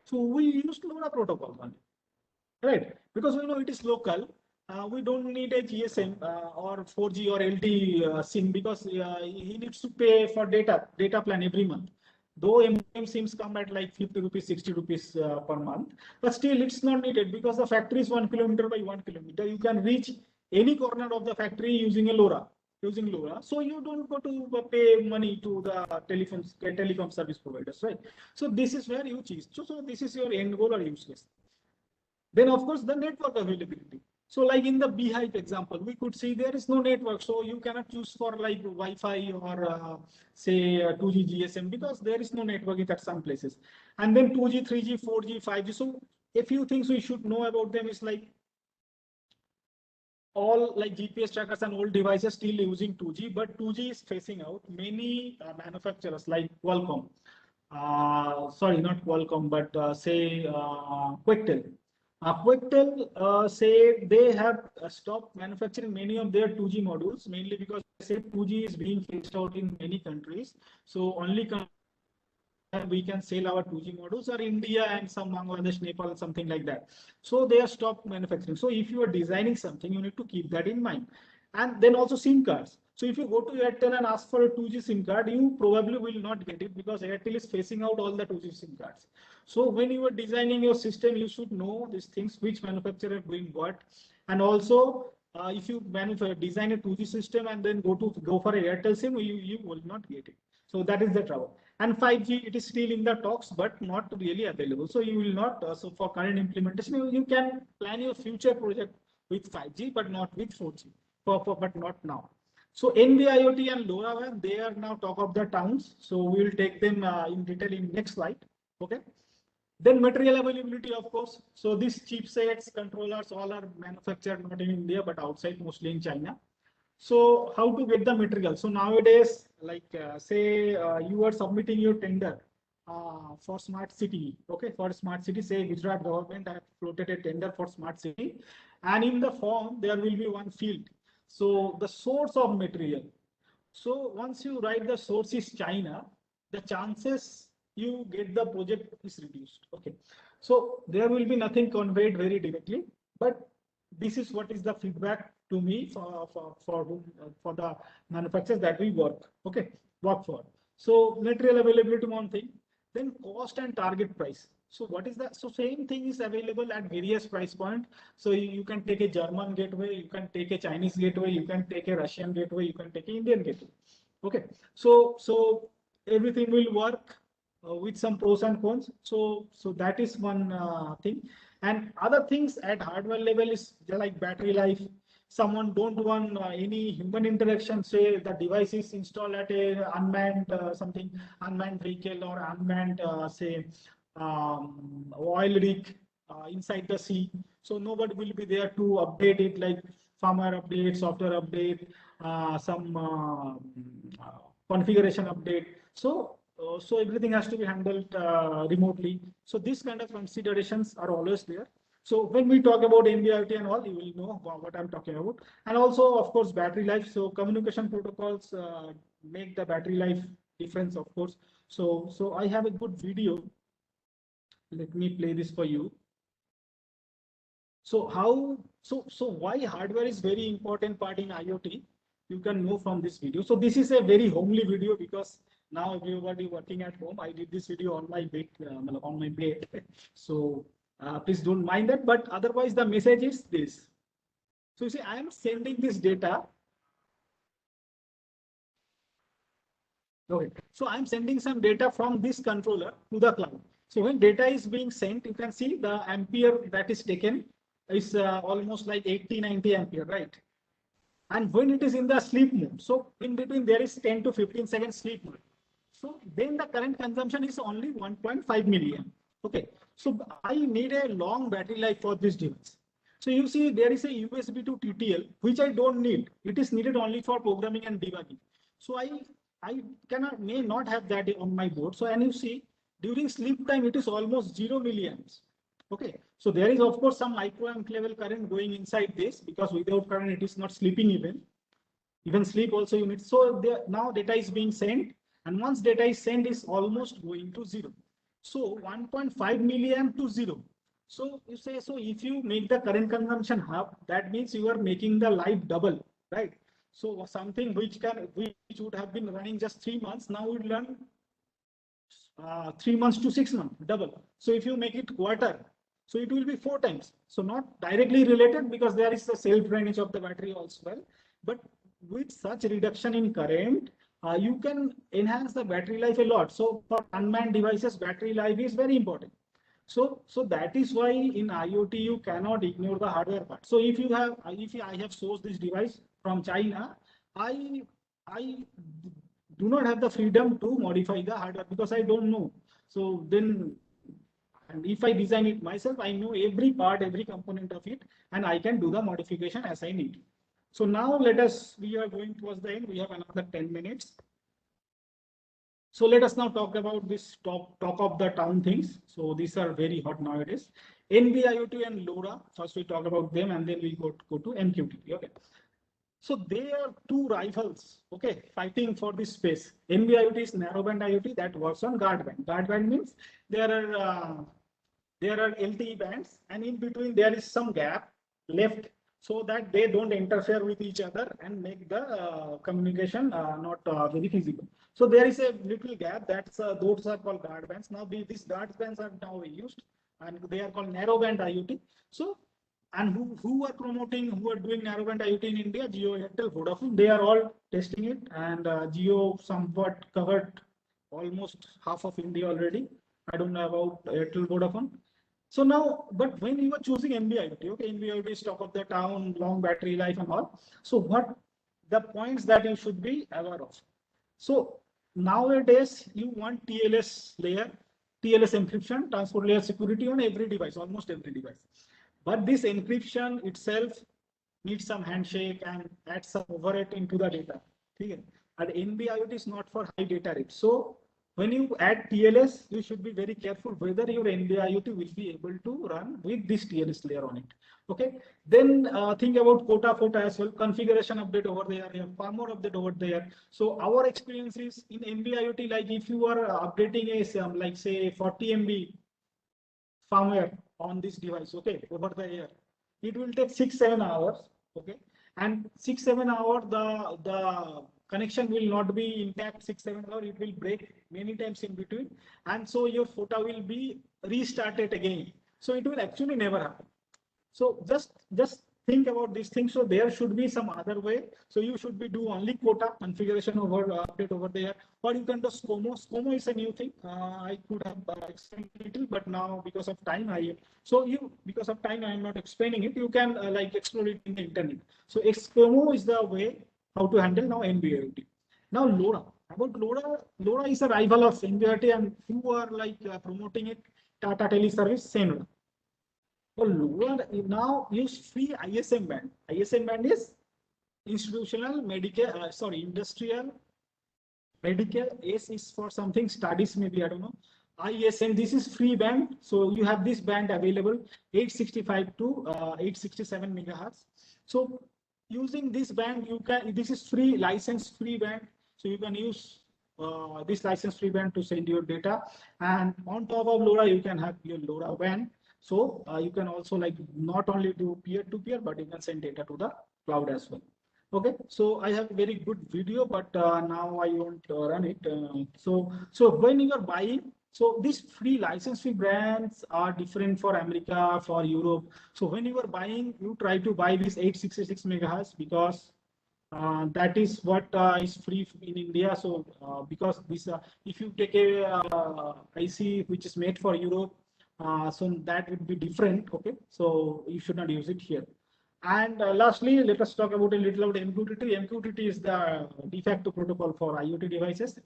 So we use LoRa protocol one, right? Because we know it is local. We don't need a GSM or 4G or LTE SIM because he needs to pay for data plan every month. Though MDM SIMs come at like 50 rupees, 60 rupees per month, but still it's not needed because the factory is 1 kilometer by 1 kilometer. You can reach any corner of the factory using a LoRa. So you don't go to pay money to the telecom service providers, right? So this is where you choose. So this is your end goal or use case. Then of course the network availability. So like in the Beehive example, we could see there is no network. So you cannot choose for like Wi-Fi or say 2G GSM because there is no network at some places. And then 2G, 3G, 4G, 5G. So a few things we should know about them is like all like GPS trackers and old devices still using 2G, but 2G is phasing out. Many manufacturers like Qualcomm, sorry, not Qualcomm, but say Quectel. Quectel say they have stopped manufacturing many of their 2G modules, mainly because they say 2G is being phased out in many countries. So only we can sell our 2G modules or India and some Bangladesh, Nepal, something like that. So they have stopped manufacturing. So if you are designing something, you need to keep that in mind. And then also SIM cards. So if you go to Airtel and ask for a 2G SIM card, you probably will not get it because Airtel is phasing out all the 2G SIM cards. So when you are designing your system, you should know these things, which manufacturer doing what. And also, if you design a 2G system and then go for a Airtel SIM, you will not get it. So that is the trouble. And 5G, it is still in the talks, but not really available. So you will not, so for current implementation, you can plan your future project with 5G, but not with 4G, but not now. So NB-IoT and LoRaWAN, they are now talk of the towns. So we will take them in detail in next slide. Okay. Then material availability, of course. So these chipsets, controllers, all are manufactured not in India, but outside, mostly in China. So how to get the material? So nowadays, like say you are submitting your tender for smart city. Okay, for smart city, say Gujarat government have floated a tender for smart city, and in the form there will be one field. So the source of material. So once you write the source is China, the chances you get the project is reduced. Okay, so there will be nothing conveyed very directly, but this is what is the feedback to me for the manufacturers that we work for. So material availability, one thing, then cost and target price. So what is that? So same thing is available at various price point. So you can take a German gateway, you can take a Chinese gateway, you can take a Russian gateway, you can take an Indian gateway. Okay, so everything will work with some pros and cons. So that is one thing. And other things at hardware level is like battery life. Someone don't want any human interaction. Say the device is installed at a unmanned unmanned vehicle or unmanned say oil rig inside the sea. So nobody will be there to update it, like firmware update, software update, some configuration update. So everything has to be handled remotely. So these kind of considerations are always there. So when we talk about NB-IoT and all, you will know what I'm talking about. And also, of course, battery life. So communication protocols make the battery life difference, of course. So I have a good video. Let me play this for you. So why hardware is very important part in IoT? You can know from this video. So this is a very homely video because now everybody working at home. I did this video on my bed, So please don't mind that. But otherwise, the message is this. So you see, I am sending this data. Okay. So I'm sending some data from this controller to the cloud. So when data is being sent, you can see the ampere that is taken is almost like 80-90 ampere, right? And when it is in the sleep mode, so in between there is 10 to 15 seconds sleep mode. So then the current consumption is only 1.5 milliamp. Okay, so I need a long battery life for this device. So you see there is a USB to TTL, which I don't need. It is needed only for programming and debugging. So I may not have that on my board. So, and you see during sleep time, it is almost 0 milliamps. Okay. So there is of course some microamp level current going inside this, because without current, it is not sleeping even sleep also you need. So there, now data is being sent, and once data is sent, is almost going to 0. So 1.5 milliamp to 0. So you say, so if you make the current consumption half, that means you are making the life double, right? So something which would have been running just 3 months, now will run 3 months to 6 months, double. So if you make it quarter, so it will be 4 times. So not directly related, because there is the self drainage of the battery also well, but with such reduction in current, you can enhance the battery life a lot. So for unmanned devices, battery life is very important. So that is why in IoT you cannot ignore the hardware part. So if I have sourced this device from China, I do not have the freedom to modify the hardware, because I don't know. So then, and if I design it myself, I know every part, every component of it, and I can do the modification as I need. So now we are going towards the end. We have another 10 minutes. So let us now talk about this talk of the town things. So these are very hot nowadays. NB-IoT and LoRa. First we talk about them, and then we go to MQTT. Okay. So they are two rivals, okay, fighting for this space. NB-IoT is narrowband IoT that works on guard band. Guard band means there are LTE bands, and in between there is some gap left, so that they don't interfere with each other and make the communication not very feasible. So there is a little gap. That's those are called guard bands. Now these guard bands are now used, and they are called narrowband IoT. So, and who are doing narrowband IoT in India? Jio, Airtel, Vodafone. They are all testing it, and Jio somewhat covered almost half of India already. I don't know about Airtel, Vodafone. So now, but when you are choosing NB-IoT, okay, NB-IoT is top of the town, long battery life and all. So what the points that you should be aware of? So nowadays you want TLS layer, TLS encryption, transport layer security on every device, almost every device. But this encryption itself needs some handshake and add some overhead into the data. Okay? And NB-IoT is not for high data rate. So when you add TLS, you should be very careful whether your NB-IoT will be able to run with this TLS layer on it. Okay. Then think about quota as well. Configuration update over there. You have firmware update over there. So our experience is in NB-IoT, like if you are updating a like say 40 MB firmware on this device, okay, over the air, it will take 6-7 hours. Okay, and 6-7 hours the connection will not be intact 6-7 hours. It will break many times in between, and so your photo will be restarted again. So it will actually never happen. So just think about these things. So there should be some other way. So you should be do only quota configuration over update over there, or you can do SCOMO. SCOMO is a new thing. I could have explained a little, but now because of time I am not explaining it. You can like explore it in the internet. So SCOMO is the way how to handle now NB-IoT. Now LoRa. About LoRa is a rival of NB-IoT, and who are like promoting it? Tata Teleservice, Senora. So LoRa now use free ISM band. ISM band is institutional, industrial, medical. S is for something studies, maybe I don't know. ISM, this is free band. So you have this band available, 865 to 867 megahertz. So using this band, this is free, license free band. So you can use this license free band to send your data. And on top of LoRa, you can have your LoRa band. So you can also like not only do peer-to-peer, but you can send data to the cloud as well. Okay, so I have a very good video, but now I won't run it. So when you are buying, so these free license fee brands are different for America, for Europe. So when you are buying, you try to buy this 866 megahertz, because that is what is free in India. So because this, if you take a IC which is made for Europe, so that would be different. Okay, so you should not use it here. And lastly, let us talk about a little about MQTT. MQTT is the de facto protocol for IoT devices.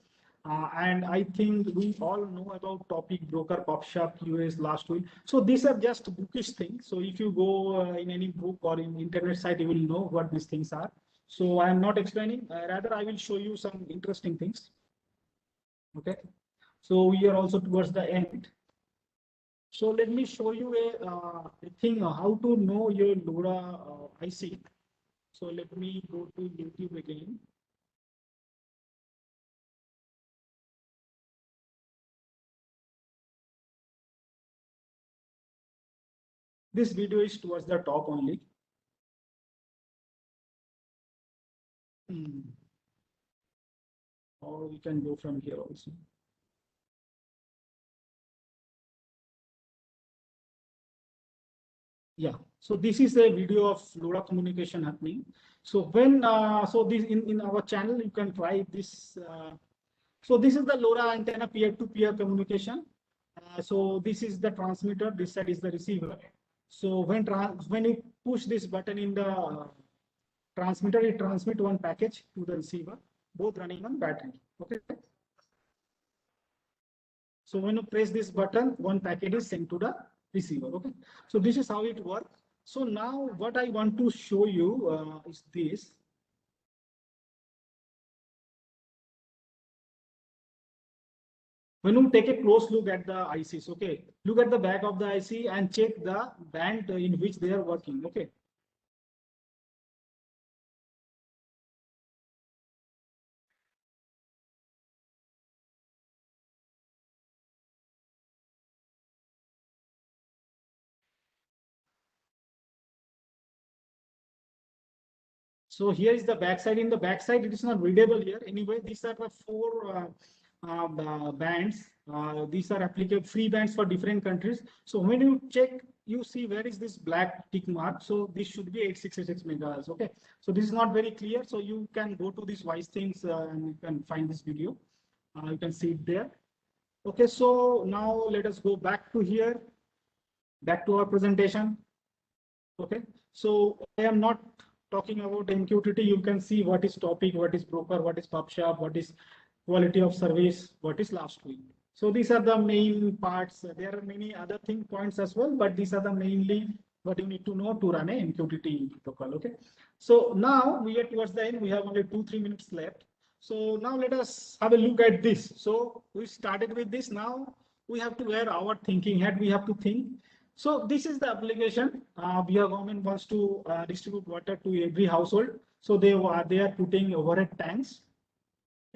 And I think we all know about Topic Broker, PopShop, QS, Last Will. So these are just bookish things. So if you go in any book or in internet site, you will know what these things are. So I am not explaining, rather I will show you some interesting things. Okay. So we are also towards the end. So let me show you a thing how to know your LoRa IC. So let me go to YouTube again. This video is towards the top only. Or we can go from here also. Yeah, so this is a video of LoRa communication happening. So when so this in our channel you can try this. So this is the LoRa antenna peer-to-peer communication. So this is the transmitter. This side is the receiver. So when you push this button in the transmitter, it transmits one package to the receiver, both running on battery. Okay. So when you press this button, one packet is sent to the receiver. Okay. So this is how it works. So now what I want to show you is this. When you take a close look at the ICs, okay, look at the back of the IC and check the band in which they are working. Okay. So here is the backside. In the backside, it is not readable here. Anyway, these are the four bands. These are applicable free bands for different countries. So when you check, you see where is this black tick mark. So this should be 8666 megahertz. Okay. So this is not very clear. So you can go to these wise things and you can find this video. You can see it there. Okay. So now let us go back to here, back to our presentation. Okay. So I am not talking about MQTT. You can see what is topic, what is broker, what is PopShop, what is quality of service, what is last week. So these are the main parts. There are many other points as well, but these are the mainly what you need to know to run a MQTT protocol. Okay. So now we are towards the end. We have only 2-3 minutes left. So now let us have a look at this. So we started with this. Now we have to wear our thinking hat. We have to think. So this is the application. Bihar government wants to distribute water to every household. So they are putting overhead tanks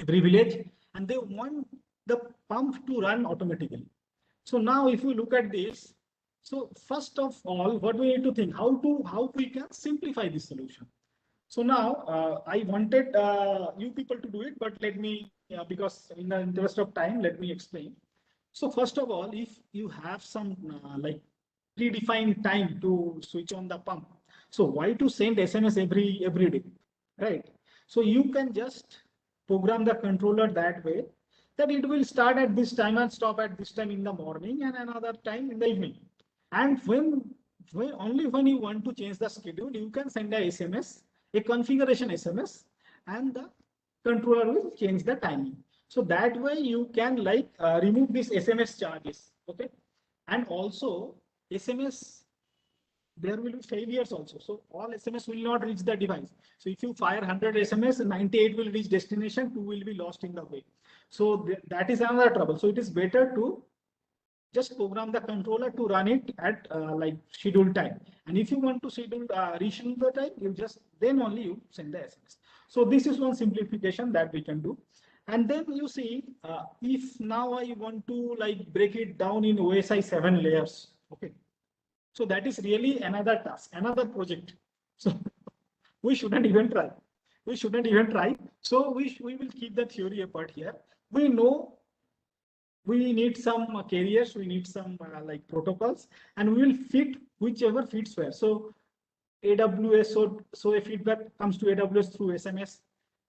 every village, and they want the pump to run automatically. So now if you look at this, so first of all, what we need to think, how we can simplify this solution. So now I wanted you people to do it, but let me, because in the interest of time, let me explain. So first of all, if you have some like predefined time to switch on the pump, so why to send SMS every day, right? So you can just program the controller that way that it will start at this time and stop at this time in the morning and another time in the evening. And when only when you want to change the schedule, you can send a SMS, a configuration SMS, and the controller will change the timing. So that way you can like remove these SMS charges. Okay. And also SMS, there will be failures also. So all SMS will not reach the device. So if you fire 100 SMS, 98 will reach destination, 2 will be lost in the way. So that is another trouble. So it is better to just program the controller to run it at like scheduled time. And if you want to reschedule the time, you just then only you send the SMS. So this is one simplification that we can do. And then you see, if now I want to like break it down in OSI 7 layers. Okay. So that is really another task, another project. So we shouldn't even try. We shouldn't even try. So we will keep the theory apart here. We know we need some carriers, we need some like protocols, and we will fit whichever fits where. So AWS, so a feedback comes to AWS through SMS,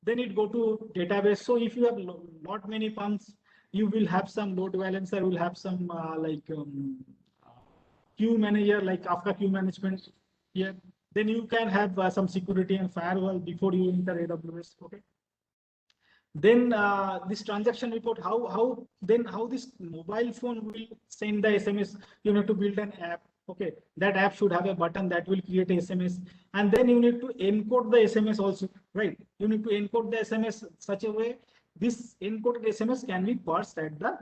then it go to database. So if you have not many pumps, you will have some load balancer, will have some queue manager like Kafka queue management here. Then you can have some security and firewall before you enter AWS. Okay. Then this transaction report, how this mobile phone will send the SMS. You need to build an app. Okay, that app should have a button that will create a SMS, and then you need to encode the SMS also, right? You need to encode the SMS such a way this encoded SMS can be parsed at the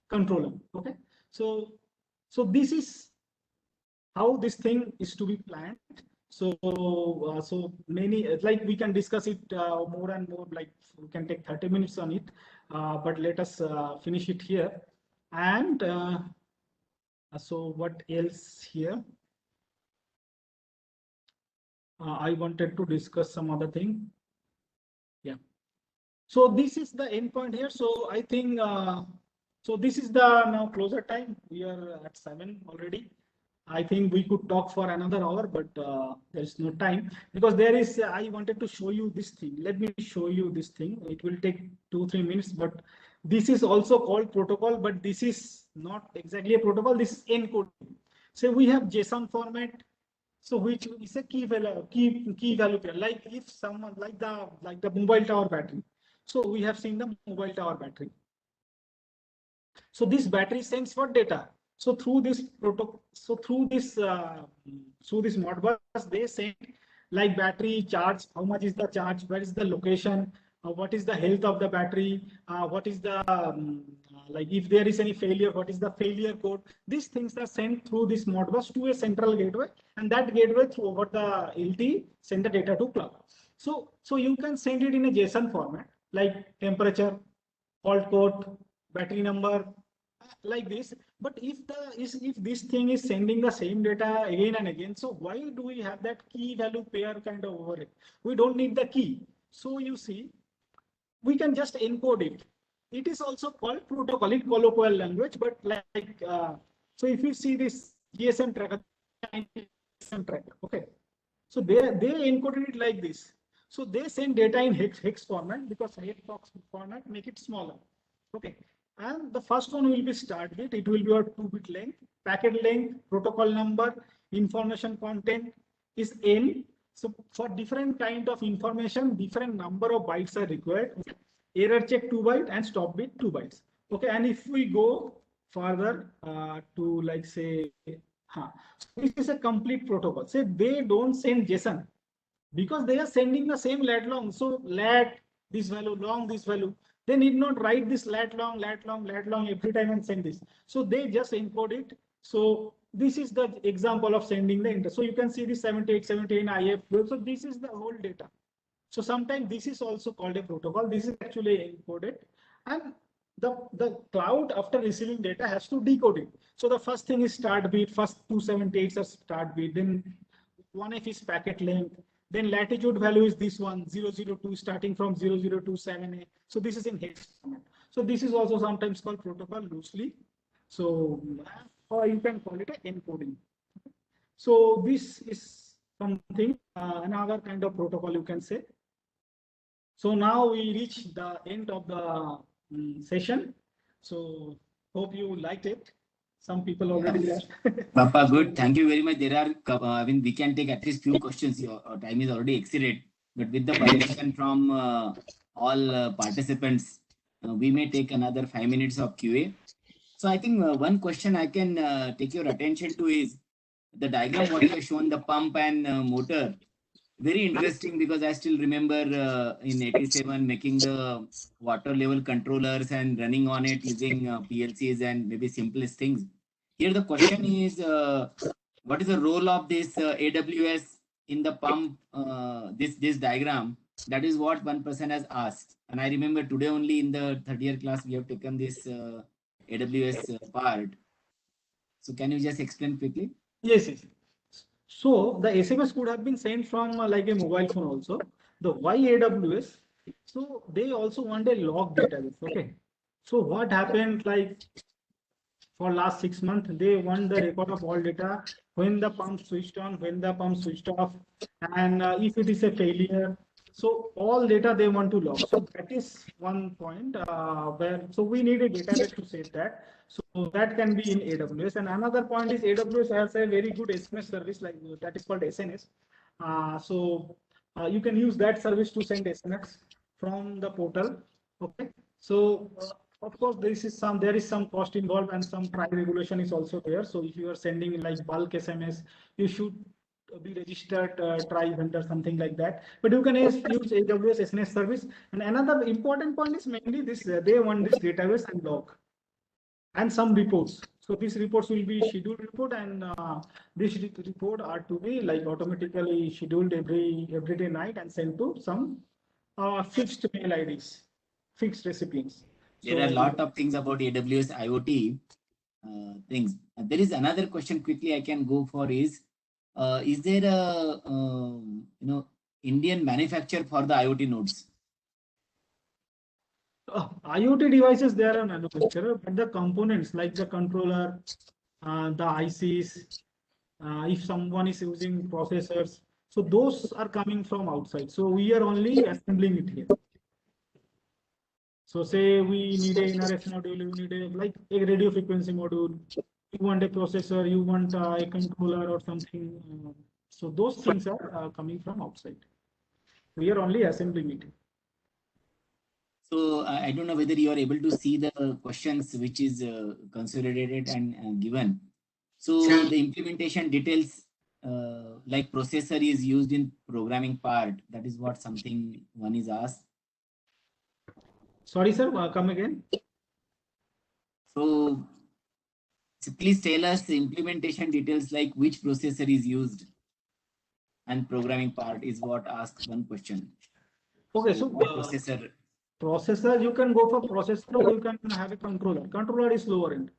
controller. Okay, so this is how this thing is to be planned. So many, like we can discuss it more and more, like we can take 30 minutes on it, but let us finish it here. And so what else here? I wanted to discuss some other thing. Yeah. So this is the endpoint here. So I think, so this is the now closer time. We are at 7 already. I think we could talk for another hour, but there is no time because there is, I wanted to show you this thing. Let me show you this thing. It will take 2-3 minutes, but this is also called protocol, but this is not exactly a protocol. This is encoding. So we have JSON format. So which is a key value pair. Like if someone like the mobile tower battery. So we have seen the mobile tower battery. So this battery sends what data? So through this protocol, through this Modbus, they send like battery charge, how much is the charge, where is the location, what is the health of the battery, what is the like if there is any failure, what is the failure code. These things are sent through this Modbus to a central gateway, and that gateway through over the LTE send the data to cloud. So you can send it in a JSON format like temperature, fault code, battery number, like this. But if this thing is sending the same data again and again, so why do we have that key value pair kind of overhead? We don't need the key. So you see, we can just encode it. It is also called protocol in colloquial language, but like so if you see this GSM tracker, okay, so they encoded it like this. So they send data in hex format because hex format make it smaller. Okay. And the first one will be start bit. It will be your 2-bit length, packet length, protocol number, information content is N. So for different kind of information, different number of bytes are required. Error check 2 byte and stop bit 2 bytes. Okay, and if we go further to like say, so this is a complete protocol. Say they don't send JSON because they are sending the same lat long. So lat this value, long this value. They need not write this lat long every time and send this. So they just encode it. So this is the example of sending the inter. So you can see the 78, 79 IF. So this is the whole data. So sometimes this is also called a protocol. This is actually encoded, and the cloud after receiving data has to decode it. So the first thing is start bit. First 278 are start bit. Then 1F is packet length. Then latitude value is this one 002 starting from 0027A. So this is in hex format. So this is also sometimes called protocol loosely. So or you can call it an encoding. So this is something another kind of protocol you can say. So now we reach the end of the session. So hope you liked it. Some people already left. Papa, good. Thank you very much. There are, I mean, we can take at least few questions. Your time is already exceeded, but with the permission from all participants, we may take another 5 minutes of QA. So I think one question I can take your attention to is the diagram what you have shown, the pump and motor. Very interesting because I still remember in 87 making the water level controllers and running on it using PLCs and maybe simplest things. Here the question is, what is the role of this AWS in the pump, this diagram? That is what one person has asked. And I remember today only in the third year class, we have taken this AWS part. So can you just explain quickly? Yes. So the SMS could have been sent from like a mobile phone also. The why AWS? So they also want a log database. Okay. So what happened like for last 6 months, they want the record of all data, when the pump switched on, when the pump switched off, and if it is a failure. So all data they want to log. So that is one point where, so we need a database to save that. So that can be in AWS. And another point is AWS has a very good SMS service like that is called SNS. So you can use that service to send SMS from the portal. Okay, so of course there is some cost involved and some price regulation is also there. So if you are sending like bulk SMS, you should be registered try vendor, something like that. But you can use AWS SNS service. And another important point is mainly this: they want this database and log and some reports. So these reports will be scheduled report, and this report are to be like automatically scheduled every day night and sent to some fixed mail IDs, fixed recipients. There are a lot of things about AWS IoT things. There is another question quickly I can go for is there a Indian manufacturer for the IoT nodes? IoT devices, they are a manufacturer, but the components like the controller, the ICs, if someone is using processors, so those are coming from outside. So we are only assembling it here. So say we need a NRF module, you need a radio frequency module, you want a processor, you want a controller or something. So those things are coming from outside. We are only assembling it. So I don't know whether you are able to see the questions which is consolidated and given. So the implementation details like processor is used in programming part. That is what something one is asked. Sorry, sir, come again. So please tell us the implementation details like which processor is used and programming part is what asks one question. Okay, so processor, you can go for processor or you can have a controller. Controller is lower end.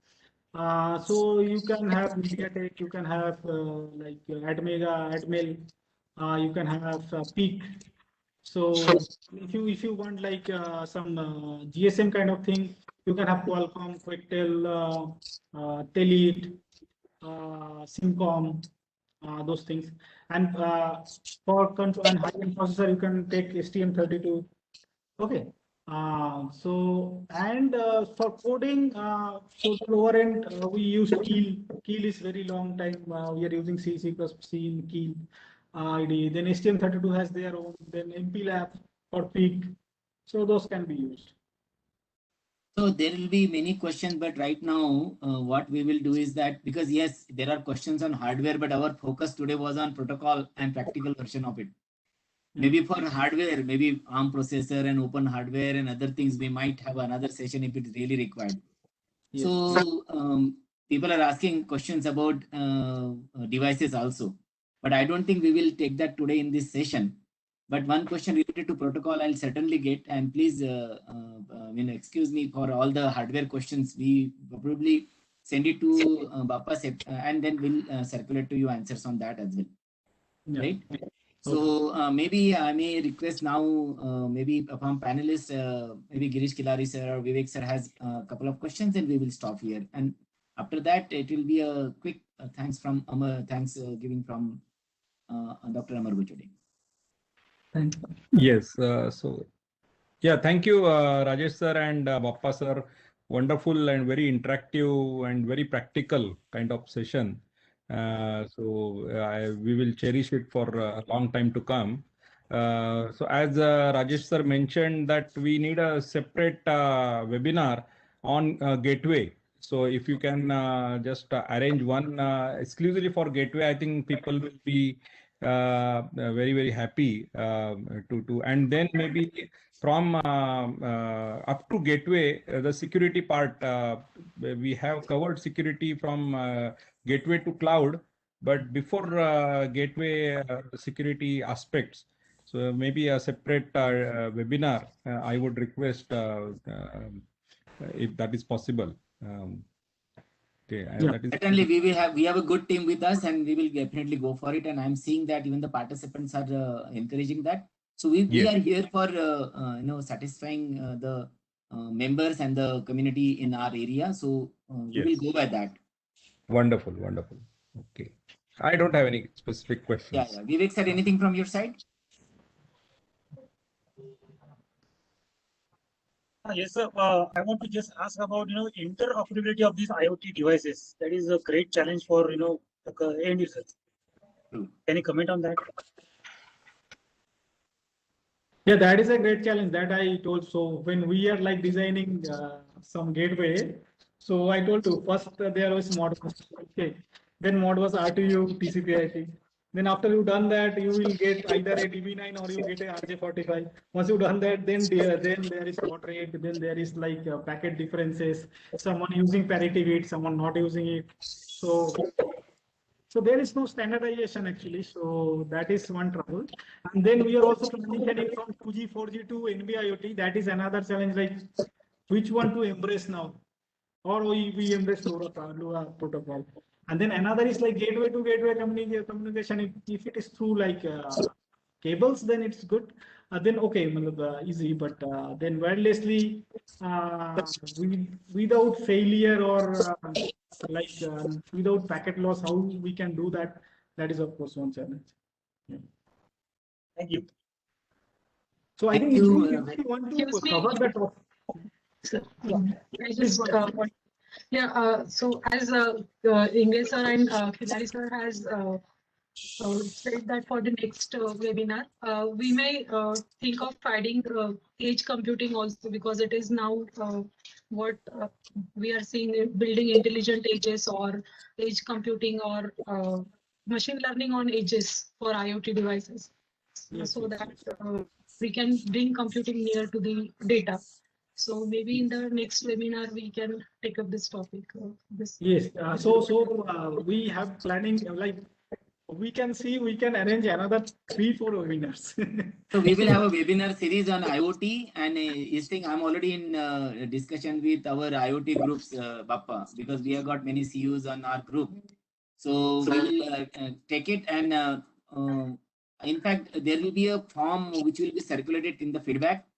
So you can have MediaTek, you can have like Atmega, Atmel, you can have Peak. So if you want like some GSM kind of thing, you can have Qualcomm, Quectel, Telit, Simcom, those things. And for control and high-end processor, you can take STM32. Okay. So and for coding, so the lower end we use Keel. Keel is very long time. We are using C, C++, C in Keel IDE. Then STM32 has their own. Then MPLAB for Peak. So those can be used. So there will be many questions, but right now what we will do is that, because yes, there are questions on hardware, but our focus today was on protocol and practical version of it. Maybe for hardware, maybe ARM processor and open hardware and other things, we might have another session if it's really required. Yes. So people are asking questions about devices also, but I don't think we will take that today in this session. But one question related to protocol, I'll certainly get, and please excuse me for all the hardware questions. We probably send it to Bappa and then we'll circulate to you answers on that as well. Yeah. Right? So maybe I may request now, maybe from panelists, maybe Girish Kilari sir or Vivek sir has a couple of questions, and we will stop here. And after that, it will be a quick thanks from giving from Dr. Amar Guchode. Thank you. Yes. Thank you, Rajesh sir and Bappa sir. Wonderful and very interactive and very practical kind of session. We will cherish it for a long time to come. So as Rajesh sir mentioned that we need a separate webinar on gateway. So if you can just arrange one exclusively for gateway, I think people will be very, very happy to and then maybe from up to gateway, the security part, we have covered security from gateway to cloud, but before gateway security aspects. So maybe a separate webinar, I would request if that is possible. Okay, yeah, certainly we have a good team with us, and we will definitely go for it. And I'm seeing that even the participants are encouraging that. So we are here for satisfying the members and the community in our area. So we will go by that. Wonderful. Okay, I don't have any specific questions. Yeah. Vivek sir, anything from your side? Yes, sir. I want to just ask about interoperability of these IoT devices. That is a great challenge for the end users. Can you comment on that? Yeah, that is a great challenge that I told. So when we are like designing some gateway, so I told you first there was Modbus. Okay, then Modbus R2U TCP/IP. Then after you done that, you will get either a DB9 or you get a RJ45. Once you done that, then there is baud rate. Then there is like packet differences. Someone using parity bit, someone not using it. So there is no standardization actually. So that is one trouble. And then we are also transitioning from 2G, 4G to NB-IoT. That is another challenge, like which one to embrace now, or we embrace LoRa protocol. And then another is like gateway to gateway communication. If it is through like cables, then it's good. Then okay, easy. But then wirelessly, without failure or without packet loss, how we can do that? That is of course one challenge. Yeah. Thank you. So I Thank think if you, you want to Excuse me. cover that topic. I just, so as Ingrid sir and Khilari sir has said that for the next webinar, we may think of adding edge computing also, because it is now what we are seeing in building intelligent edges or edge computing or machine learning on edges for IoT devices, so that we can bring computing near to the data. So maybe in the next webinar we can take up this topic. Yes. We have planning like we can arrange another 3-4 webinars. So we will have a webinar series on IoT, and I'm already in discussion with our IoT groups, Bappa, because we have got many CUs on our group. So we will take it, and in fact, there will be a form which will be circulated in the feedback.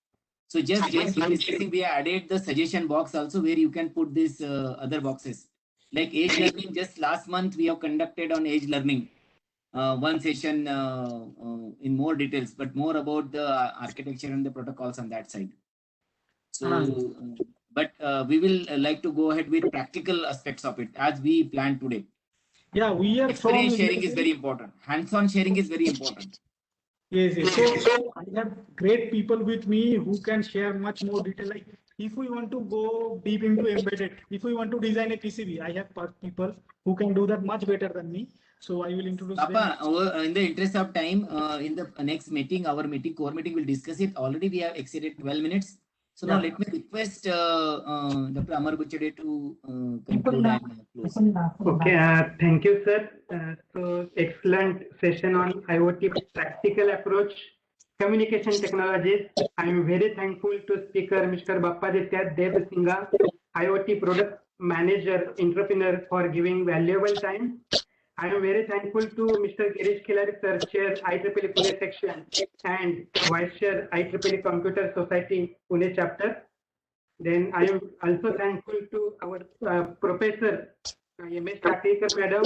So just discussing, we added the suggestion box also, where you can put these other boxes. Like edge learning, just last month we have conducted on edge learning. One session in more details, but more about the architecture and the protocols on that side. So, but we will like to go ahead with practical aspects of it as we planned today. Yeah, we are Experience sharing is very important. Hands-on sharing is very important. Yes. So I have great people with me who can share much more detail. Like if we want to go deep into embedded, if we want to design a PCB, I have people who can do that much better than me. So I will introduce Papa, them. in the interest of time, in the next meeting, core meeting, will discuss it. Already we have exceeded 12 minutes. So now let me request Dr. Amar Buchade to conclude and close. Okay, thank you, sir. So excellent session on IoT practical approach, communication technologies. I am very thankful to speaker Mr. Bappaditya Dev Singha, IoT product manager, entrepreneur, for giving valuable time. I am very thankful to Mr. Girish Khilari, sir, Chair IEEE Pune section and Vice Chair IEEE Computer Society Pune chapter. Then I am also thankful to our Professor M.S. Takekar Madam,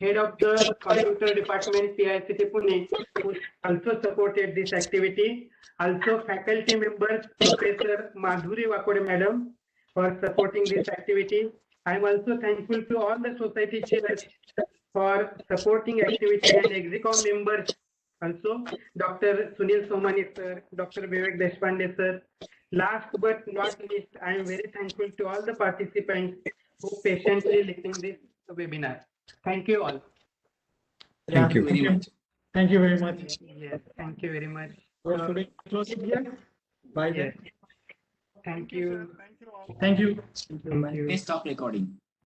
Head of the Computer Department, PICT Pune, who also supported this activity. Also faculty members, Professor Madhuri Wakode Madam, for supporting this activity. I am also thankful to all the society chairs for supporting activity, and EXICOM members also, Dr. Sunil Somani sir, Dr. Vivek Deshpande sir. Last but not least, I am very thankful to all the participants who patiently listening this webinar. Thank you all. Thank you very much. Thank you very much. Yes, thank you very much. So should we close it here? Bye. Yes. Thank you. Thank you. Thank you. Please stop recording.